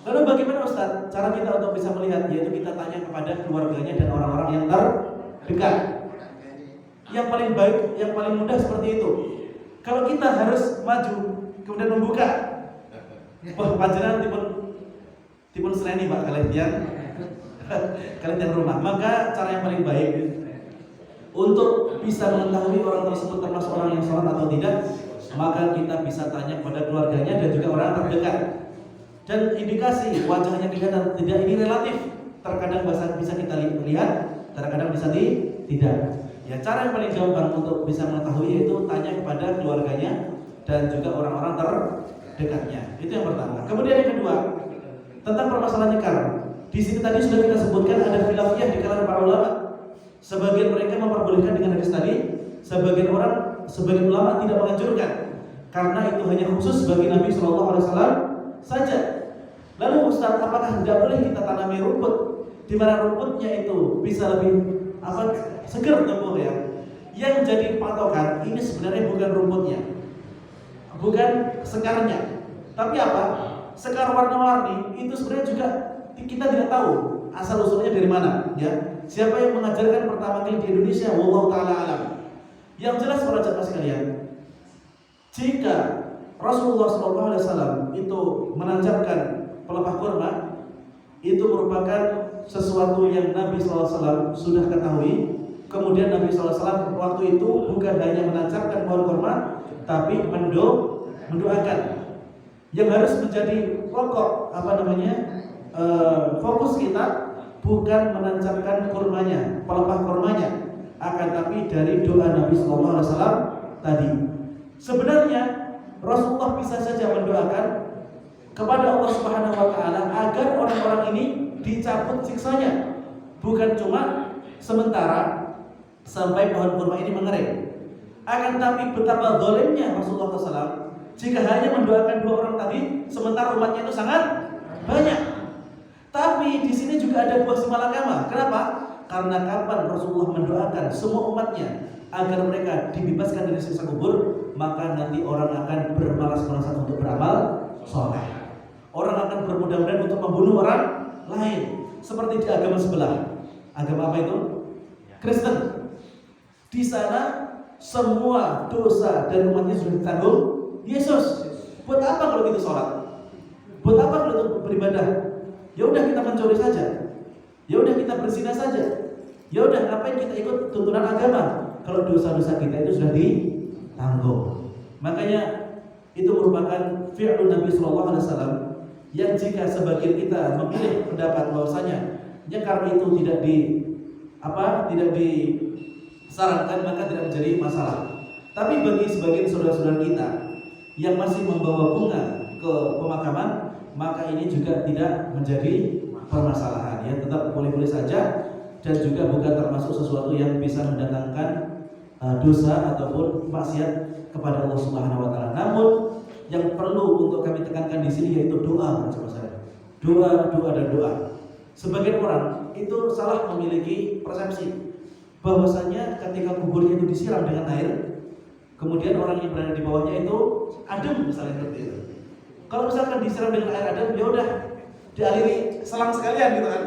Lalu bagaimana Ustaz cara kita untuk bisa melihat? Yaitu kita tanya kepada keluarganya dan orang-orang yang terdekat. Yang paling baik, yang paling mudah seperti itu. Kalau kita harus maju kemudian membuka, wah panjenengan tipun sereni Pak kalian yang rumah. Maka cara yang paling baik untuk bisa mengetahui orang tersebut termasuk orang yang sholat atau tidak, maka kita bisa tanya kepada keluarganya dan juga orang terdekat. Dan indikasi wajahnya kelihatan tidak ini relatif. Terkadang bisa kita lihat, terkadang bisa tidak. Ya, cara yang paling gampang untuk bisa mengetahui yaitu tanya kepada keluarganya dan juga orang-orang terdekatnya. Itu yang pertama. Kemudian yang kedua, tentang permasalahan nyekar. Di sini tadi sudah kita sebutkan ada khilafiyah di kalangan para ulama. Sebagian mereka memperbolehkan dengan hadis tadi, sebagian ulama tidak menganjurkan karena itu hanya khusus bagi Nabi SAW saja. Lalu Ustaz, apakah tidak boleh kita tanami rumput di mana rumputnya itu bisa lebih segar tumbuh ya? Yang jadi patokan ini sebenarnya bukan rumputnya, bukan sekarnya, tapi apa? Sekar warna-warni itu sebenarnya juga kita tidak tahu asal usulnya dari mana ya. Siapa yang mengajarkan pertama kali di Indonesia? Wallahu ta'ala alam. Yang jelas para jamaah sekalian, jika Rasulullah SAW itu menancapkan pelepah kurma, itu merupakan sesuatu yang Nabi SAW sudah ketahui. Kemudian Nabi SAW waktu itu bukan hanya menancapkan pohon kurma, tapi mendoakan. Yang harus menjadi pokok fokus kita bukan menancapkan kurmanya, pelepah kurmanya, akan tapi dari doa Nabi SAW tadi. Sebenarnya Rasulullah bisa saja mendoakan kepada Allah Subhanahu Wa Taala agar orang-orang ini dicabut siksanya, Bukan cuma sementara sampai pohon kurma ini mengering. Akan tapi betapa zalimnya Rasulullah SAW jika hanya mendoakan 2 orang tadi, sementara umatnya itu sangat banyak. Tapi di sini juga ada buah simalakama. Kenapa? Karena kapan Rasulullah mendoakan semua umatnya agar mereka dibebaskan dari siksa kubur, maka nanti orang akan bermalas-malasan untuk beramal soleh. Orang akan bermudah-mudahan untuk membunuh orang lain. Seperti di agama sebelah. Agama apa itu? Kristen. Di sana semua dosa dan umatnya sudah ditanggung Yesus. Buat apa kalau kita sholat? Buat apa kalau itu beribadah? Ya udah kita mencuri saja. Ya udah kita berzina saja. Ya udah ngapain kita ikut tuntunan agama kalau dosa-dosa kita itu sudah ditanggung. Makanya itu merupakan fi'lun Nabi sallallahu alaihi wasallam yang jika sebagian kita memilih pendapat bahwasanya nyekar itu tidak disarankan, maka tidak menjadi masalah. Tapi bagi sebagian saudara-saudara kita yang masih membawa bunga ke pemakaman, maka ini juga tidak menjadi permasalahan, ya, tetap boleh-boleh saja dan juga bukan termasuk sesuatu yang bisa mendatangkan dosa ataupun maksiat kepada Allah Subhanahu wa taala. Namun yang perlu untuk kami tekankan di sini yaitu doa, bersama saya. Doa dan doa. Sebagian orang itu salah memiliki persepsi bahwasanya ketika kuburnya itu disiram dengan air, kemudian orang yang berada di bawahnya itu adem, misalnya seperti itu. Kalau misalkan disiram dengan air adem, ya udah dialiri selang sekalian gitu kan.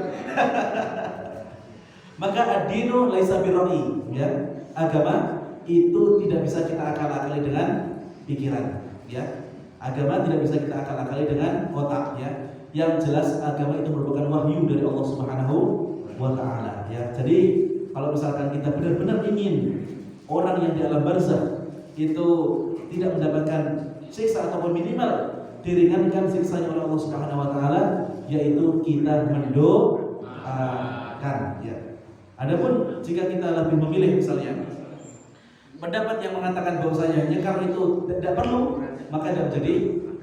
Maka ad-dinu laisa birra'i, ya. Agama itu tidak bisa kita akal-akali dengan pikiran, ya. Agama tidak bisa kita akal-akali dengan otak, ya. Yang jelas agama itu merupakan wahyu dari Allah Subhanahu wa taala, ya. Jadi kalau misalkan kita benar-benar ingin orang yang di alam barzakh itu tidak mendapatkan siksa ataupun minimal diringankan siksanya oleh Allah Subhanahu wa taala, yaitu kita mendoakan, ya. Adapun jika kita lebih memilih misalnya pendapat yang mengatakan bahwasanya nyekar itu tidak perlu, maka tidak menjadi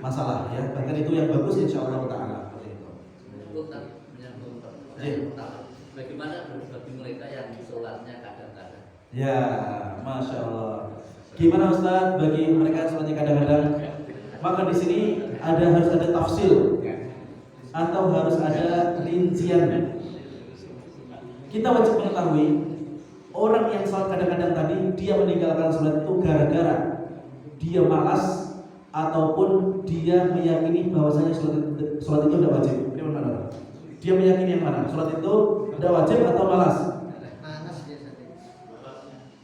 masalah, ya. Bahkan itu yang bagus insyaallah taala. Bagaimana bagi mereka yang sholatnya kadang-kadang? Ya, masya Allah. Gimana Ustaz bagi mereka yang sholatnya kadang-kadang? Maka di sini harus ada tafsil atau harus ada rincian. Kita wajib mengetahui orang yang sholat kadang-kadang tadi dia meninggalkan sholat itu gara-gara dia malas ataupun dia meyakini bahwasanya sholat itu tidak wajib. Ini mana? Dia meyakini yang mana? Sholat itu tidak wajib atau malas?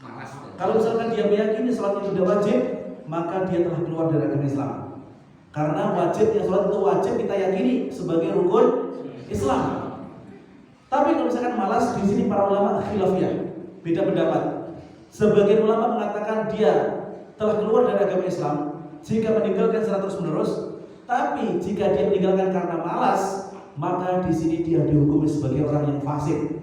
Malas. Kalau misalkan dia meyakini sholat itu tidak wajib, maka dia telah keluar dari agama Islam. Karena wajibnya sholat itu wajib kita yakini sebagai rukun Islam. Tapi kalau misalkan malas, di sini para ulama khilafiyah, beda pendapat. Sebagian ulama mengatakan dia telah keluar dari agama Islam jika meninggalkan secara terus-menerus. Tapi jika dia meninggalkan karena malas, maka di sini dia dihukumi sebagai orang yang fasik.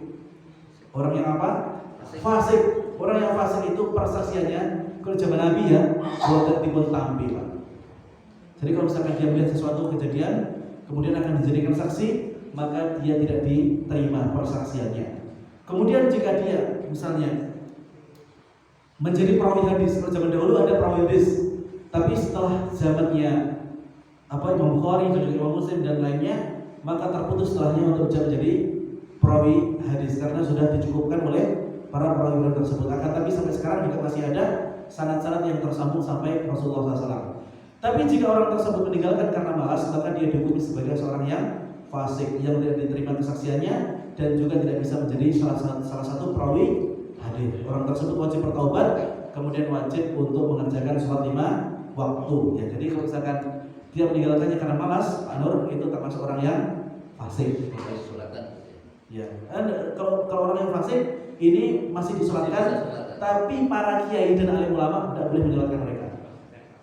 Orang yang apa? Fasik. Orang yang fasik itu persaksiannya kalau zaman Nabi, ya, buat timbul tampil. Jadi kalau misalkan dia melihat sesuatu kejadian kemudian akan dijadikan saksi, maka dia tidak diterima persaksiannya. Kemudian jika dia misalnya menjadi perawi hadis, pada zaman dahulu ada perawi hadis, tapi setelah zamannya Imam Bukhari dan juga Imam Muslim dan lainnya, maka terputus setelahnya untuk menjadi perawi hadis karena sudah dicukupkan oleh para perawi tersebut. Akan tapi sampai sekarang juga masih ada sanad-sanad yang tersambung sampai Rasulullah SAW. Tapi jika orang tersebut meninggalkan karena malas, maka dia dihukumi sebagai seorang yang fasik, yang tidak diterima kesaksiannya dan juga tidak bisa menjadi salah satu perawi hadis. Orang tersebut wajib bertaubat, kemudian wajib untuk mengerjakan sholat 5 waktu. Ya, jadi kalau misalkan dia meninggalkannya karena malas, Pak Nur, itu termasuk orang yang fasik. Ya, kalau orang yang fasik ini masih disolatkan, tapi para kiai dan alim ulama tidak boleh menyolatkan mereka.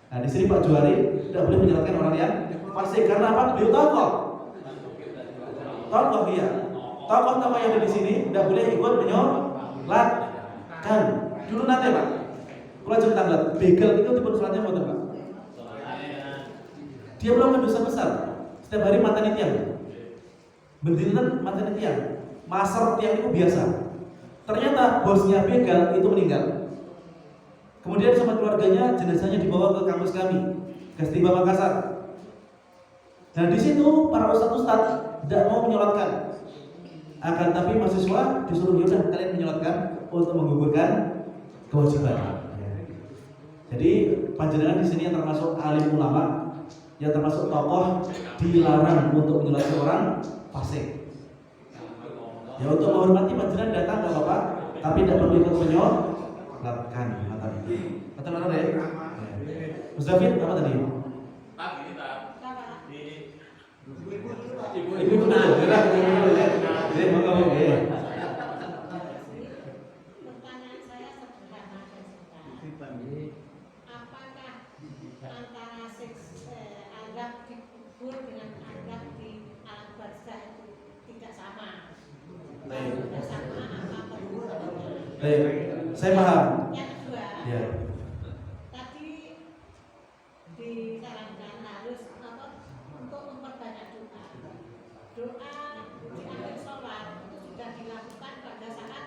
Nah, di sini Pak Juwari tidak boleh menyolatkan orang yang fasik karena apa? Beliau tokoh, iya. Tokoh-tokoh yang ada di sini tidak boleh ikut menyolatkan. Dulu nanti Pak, kalau jam tanggal begal itu tipe sholatnya mau Pak. Dia melakukan dosa besar. Setiap hari mantan tiang, bendina mantan tiang. maser tiang itu biasa. Ternyata bosnya begal itu meninggal. Kemudian sama keluarganya jenazahnya dibawa ke kampus kami, Gastiba Makassar. Dan di situ para ustadz tidak mau menyolatkan. Akan tapi mahasiswa disuruh yaudah kalian menyolatkan untuk menggugurkan kewajiban. Jadi panjenengan di sini yang termasuk alim ulama, yang termasuk tokoh, dilarang untuk menyolatkan orang fasik. Ya untuk menghormati panjenengan datang nggak apa-apa, tapi tidak perlu ikut menyolatkan. Kata mana ya? Mas David apa tadi? Ibu benar, gerak ibu. Jadi monggo nggih. Pertanyaan saya sederhana dan singkat. Apakah antara azab dikubur dengan azab di alam barzah itu tidak sama? Tidak sama apa perbedaannya? Baik, saya paham. Yang kedua, Ya. tadi disarankan harus untuk memperbanyak doa. Doa di akhir sholat itu sudah dilakukan pada saat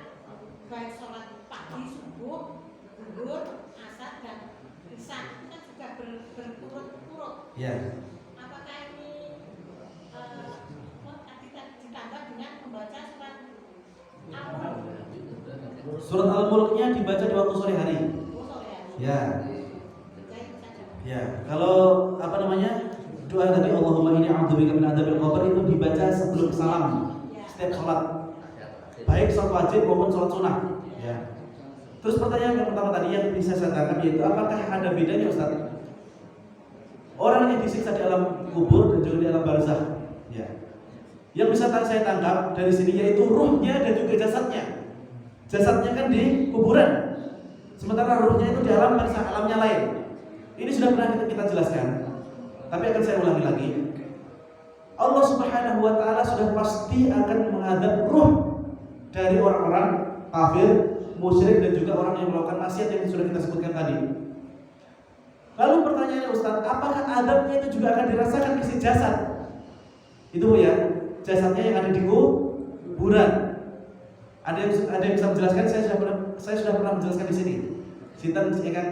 baik sholat pagi subuh, zuhur, asar dan isya itu kan sudah berturut-turut. Ya. Apakah ini ditambah dengan membaca surat Al-Mulk? Surat Al-Mulknya dibaca di waktu sore hari. Ya. Ya. Kalau apa namanya? Doa tadi Allahumma inni a'udzubika min adzabil qabr itu dibaca sebelum salam setiap sholat. Baik sholat wajib maupun sholat sunnah. Ya. Terus pertanyaan yang pertama tadi yang bisa saya tangkap yaitu apakah ada bedanya Ustaz? Orang yang disiksa di alam kubur dan juga di alam barzakh. Ya. Yang bisa saya tangkap dari sini yaitu ruhnya dan juga jasadnya. Jasadnya kan di kuburan, sementara ruhnya itu di alam barzakh, alamnya lain. Ini sudah pernah kita jelaskan, tapi akan saya ulangi lagi. Allah Subhanahu wa Ta'ala sudah pasti akan menghadap ruh dari orang-orang kafir, musyrik dan juga orang yang melakukan maksiat yang sudah kita sebutkan tadi. Lalu pertanyaannya Ustaz, apakah adabnya itu juga akan dirasakan isi jasad? Itu ya, jasadnya yang ada di kuburan. Ada yang bisa menjelaskan? Saya sudah pernah menjelaskan di sini. Sinten akan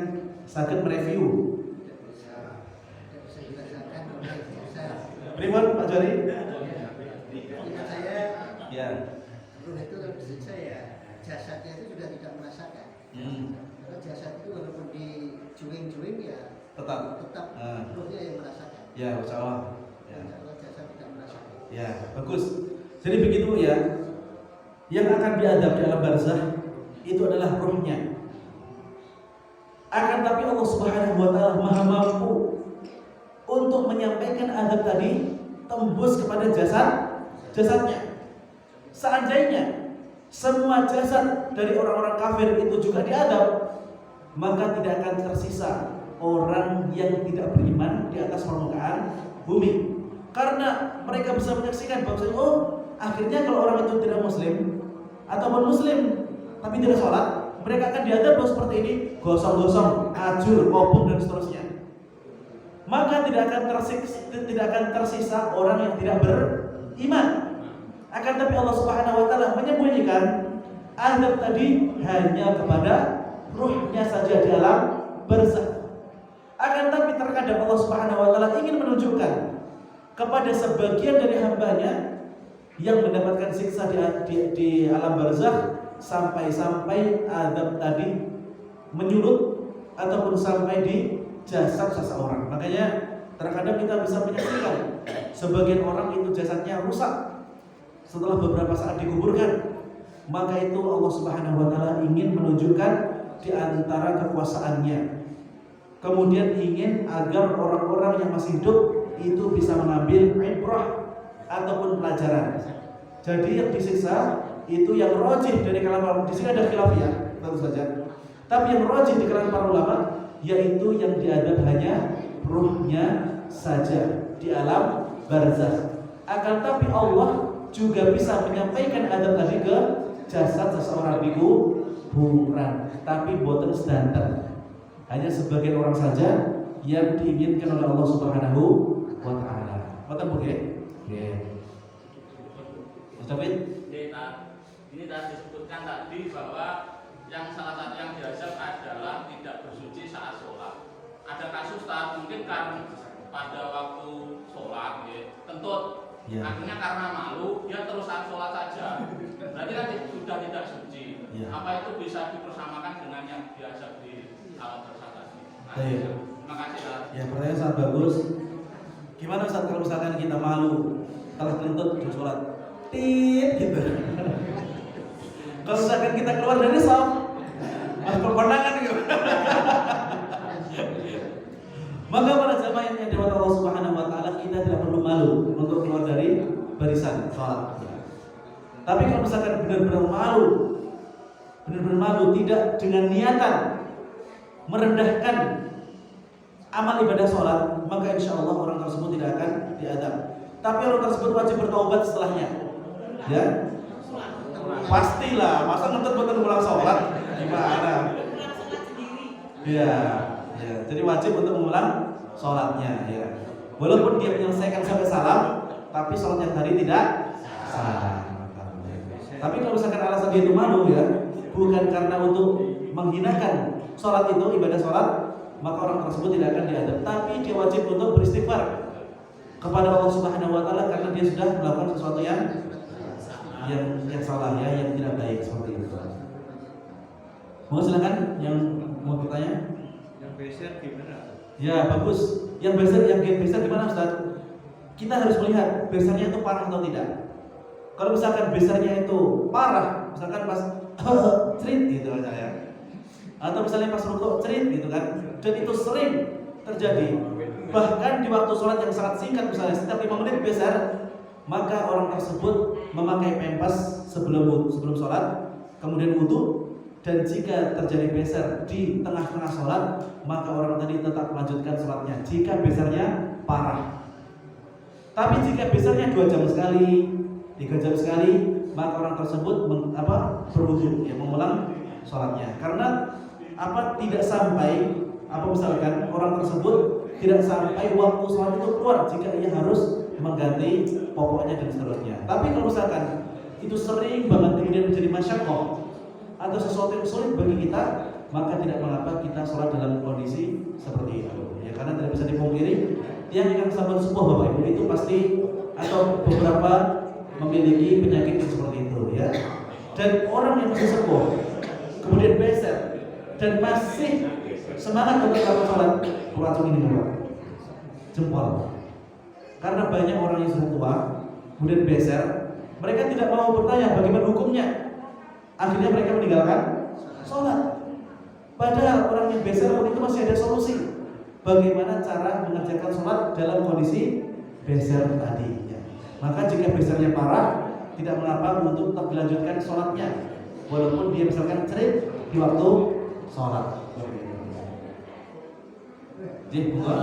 sakit mereview. Pripun Pak Jari? Saya Ya. ruh itu kalau disiksa ya jasadnya itu juga tidak merasakan. Karena jasad itu walaupun dijuing-juing ya Tetap. ruhnya yang merasakan. Ya, insyaallah. Ya. Kalau jasad tidak merasakan. Ya, bagus. Jadi begitu ya. Yang akan diadab di alam barzakh itu adalah ruhnya. Akan tapi Allah Subhanahu wa Ta'ala Maha mampu untuk menyampaikan adab tadi tembus kepada jasadnya. Seandainya semua jasad dari orang-orang kafir itu juga diadab, maka tidak akan tersisa orang yang tidak beriman di atas permukaan bumi. Karena mereka bisa menyaksikan bahwa akhirnya kalau orang itu tidak muslim ataupun muslim tapi tidak sholat, mereka akan diadab seperti ini, gosong-gosong, ajur, kobong dan seterusnya. Maka tidak akan tersisa orang yang tidak beriman. Akan tapi Allah Subhanahu wa Ta'ala menyembunyikan adab tadi hanya kepada ruhnya saja di alam barzakh. Akan tapi terkadang Allah Subhanahu wa Ta'ala ingin menunjukkan kepada sebagian dari hambanya yang mendapatkan siksa di alam barzakh sampai adab tadi menyulut ataupun sampai di jasad seseorang. Makanya terkadang kita bisa menyaksikan sebagian orang itu jasadnya rusak setelah beberapa saat dikuburkan. Maka itu Allah Subhanahu wa Ta'ala ingin menunjukkan di antara kekuasaannya. Kemudian ingin agar orang-orang yang masih hidup itu bisa mengambil ibrah ataupun pelajaran. Jadi yang disiksa itu yang rajih dari kalangan, di sini ada khilafiyah tentu saja. Tapi yang rajih di kalangan para ulama yaitu yang diadab hanya ruhnya saja di alam barzakh. Akan tapi Allah juga bisa menyampaikan adab tadi ke jasad seseorang di kuburan, tapi boten sedanten. Hanya sebagian orang saja yang diinginkan oleh Allah Subhanahu wa Ta'ala. Boten Bu nggih? Nggih. David? Ini tadi disebutkan tadi bahwa yang salah satu yang diazab adalah tidak bersuci saat sholat. Ada kasus mungkin kan pada waktu sholat, ya, kentut, Ya. akhirnya karena malu dia terus saat sholat saja. Berarti kan sudah tidak suci. Ya. Apa itu bisa dipersamakan dengan yang diazab di alat tersebut tadi? Baik. Terima kasih. Ya, pertanyaan sangat bagus. Gimana Ustaz kalau misalkan kita malu kalau kentut di sholat? Tit gitu. Kalau misalkan kita keluar dari shaf, masuk pemandangan gitu. Maka para jamaah yang dirahmati Allah Subhanahu wa taala, kita tidak perlu malu untuk keluar dari barisan sholat. Tapi kalau misalkan benar-benar malu tidak dengan niatan merendahkan amal ibadah sholat, maka insya Allah orang tersebut tidak akan diadab. Tapi orang tersebut wajib bertaubat setelahnya. Ya, pastilah. Masa ngentut buat mengulang sholat? Gimana? Ya. Jadi wajib untuk mengulang sholatnya. Ya. Walaupun dia menyelesaikan sampai salam, tapi sholatnya tadi tidak sah. Tapi kalau misalkan alasan dia itu malu, ya, bukan karena untuk menghinakan sholat itu, ibadah sholat, maka orang tersebut tidak akan diadab. Tapi dia wajib untuk beristighfar kepada Allah Subhanahu wa taala karena dia sudah melakukan sesuatu yang salah, ya, yang tidak baik seperti itu. Mau silakan yang mau bertanya? Yang beser gimana? Ya, bagus. Yang beser gimana, Ustaz? Kita harus melihat besernya itu parah atau tidak. Kalau misalkan besernya itu parah, misalkan pas cerit gitu aja, ya. Atau misalnya pas rukuk cerit gitu kan. Dan itu sering terjadi. Bahkan di waktu sholat yang sangat singkat, misalnya setiap 5 menit beser, maka orang tersebut memakai pempes sebelum sholat, kemudian wudu. Dan jika terjadi beser di tengah-tengah sholat, maka orang tadi tetap melanjutkan sholatnya jika besernya parah. Tapi jika besernya 2 jam sekali, 3 jam sekali, maka orang tersebut berwudu, ya, mengulang sholatnya. Karena tidak sampai misalkan orang tersebut tidak sampai waktu sholat itu keluar jika ia harus mengganti pokoknya dan seterusnya. Tapi kalau misalkan itu sering banget kemudian menjadi masyaqqah atau sesuatu yang sulit bagi kita, maka tidak mengapa kita sholat dalam kondisi seperti itu. Ya, karena tidak bisa dipungkiri yang akan sahabat sepuh Bapak Ibu itu pasti atau beberapa memiliki penyakit yang seperti itu, ya. Dan orang yang masih sepuh kemudian beser dan masih semangat untuk melakukan sholat, kurang ini Bapak, jempol. Karena banyak orang yang sudah tua kemudian beser, mereka tidak mau bertanya bagaimana hukumnya. Akhirnya mereka meninggalkan sholat. Padahal orang yang beser pun itu masih ada solusi. Bagaimana cara mengerjakan sholat dalam kondisi beser tadi, ya. Maka jika besernya parah, tidak mengapa untuk tetap dilanjutkan sholatnya, walaupun dia misalkan cerit di waktu sholat. Jadi bukan.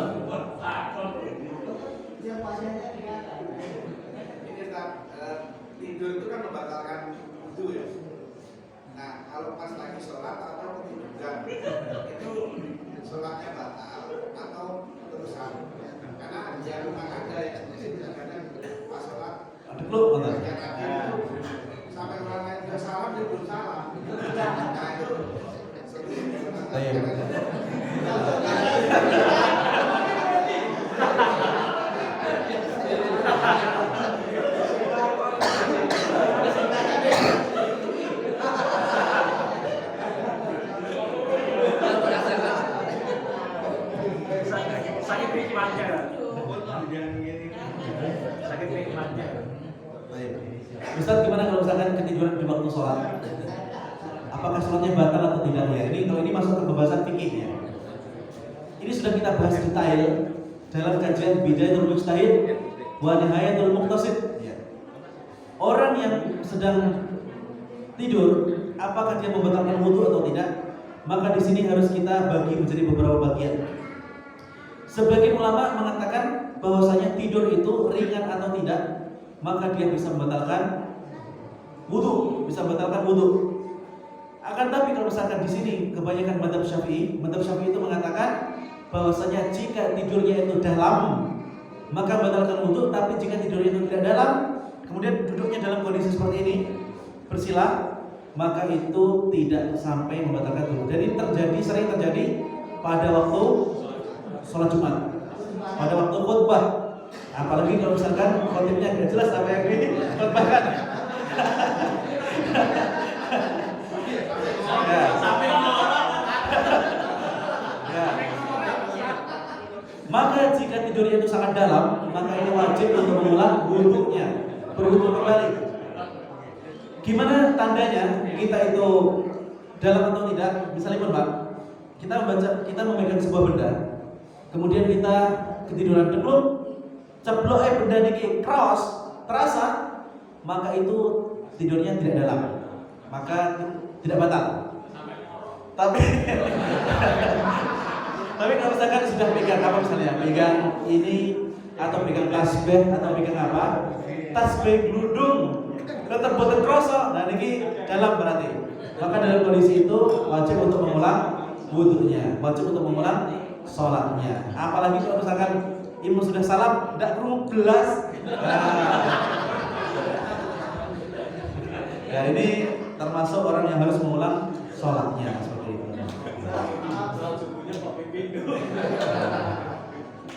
Tidur itu kan membatalkan wudu, ya. Nah, kalau pas lagi sholat atau ketiduran, itu sholatnya batal atau terusan? Karena yang memang ada ya, kadang pas sholat Ada klub betul. Sampai orang lain sudah salam dia belum salam. Nah itu sakit nikmatnya, sakit nikmatnya. Ustaz, gimana kalau misalkan ketiduran di waktu sholat? Apakah sholatnya batal atau tidak, ya? Ini masuk ke pembahasan fikih, ya. Ini sudah kita bahas detail dalam kajian Bidayatul Mujtahid wa Nihayatul Muqtasid, ya. Orang yang sedang tidur, apakah dia membatalkan wudu atau tidak? Maka di sini harus kita bagi menjadi beberapa bagian. Sebagian ulama mengatakan bahwasanya tidur itu ringan atau tidak, maka dia bisa membatalkan wudu, Akan tapi kalau misalkan di sini kebanyakan mazhab Syafi'i itu mengatakan bahwasanya jika tidurnya itu dalam, maka membatalkan wudu. Tapi jika tidurnya itu tidak dalam, kemudian duduknya dalam kondisi seperti ini, bersila, maka itu tidak sampai membatalkan wudu. Jadi sering terjadi pada waktu sholat Jumat, pada waktu khutbah. Apalagi kalau misalkan khotibnya nggak jelas apa yang dikhutbahkan. Ya. Ya. Maka jika tidurnya itu sangat dalam, maka ini wajib untuk mengulang wudunya, berwudu kembali. Gimana tandanya kita itu dalam atau tidak? Misalnya pun Pak, kita memegang sebuah benda, kemudian kita ketiduran ceplok benda niki cross terasa, maka itu tidurnya tidak dalam, maka tidak batal. Tapi kalau misalkan sudah pegang apa, misalnya pegang ini atau pegang tasbih atau pegang apa, tasbih gludung tetap boten kroso, nah niki dalam berarti. Maka dalam kondisi itu wajib untuk mengulang wudunya, wajib untuk mengulang sholatnya. Apalagi kalau misalkan imam sudah salam, tidak perlu belas. Ya ini termasuk orang yang harus mengulang sholatnya seperti itu.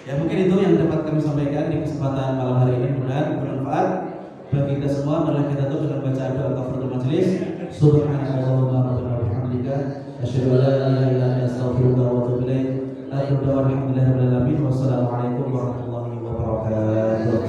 Ya mungkin itu yang dapat kami sampaikan di kesempatan malam hari ini, mudah-mudahan bermanfaat bagi kita semua. Marilah kita tutup dengan baca doa kafaratul majelis. Subhanallahumma rabbana wa bihamdika asyhadu an la ilaha illa anta astaghfiruka wa atubu ilaik. Alhamdulillah walhamdulillahirabbil alamin. Wassalamualaikum warahmatullahi wabarakatuh.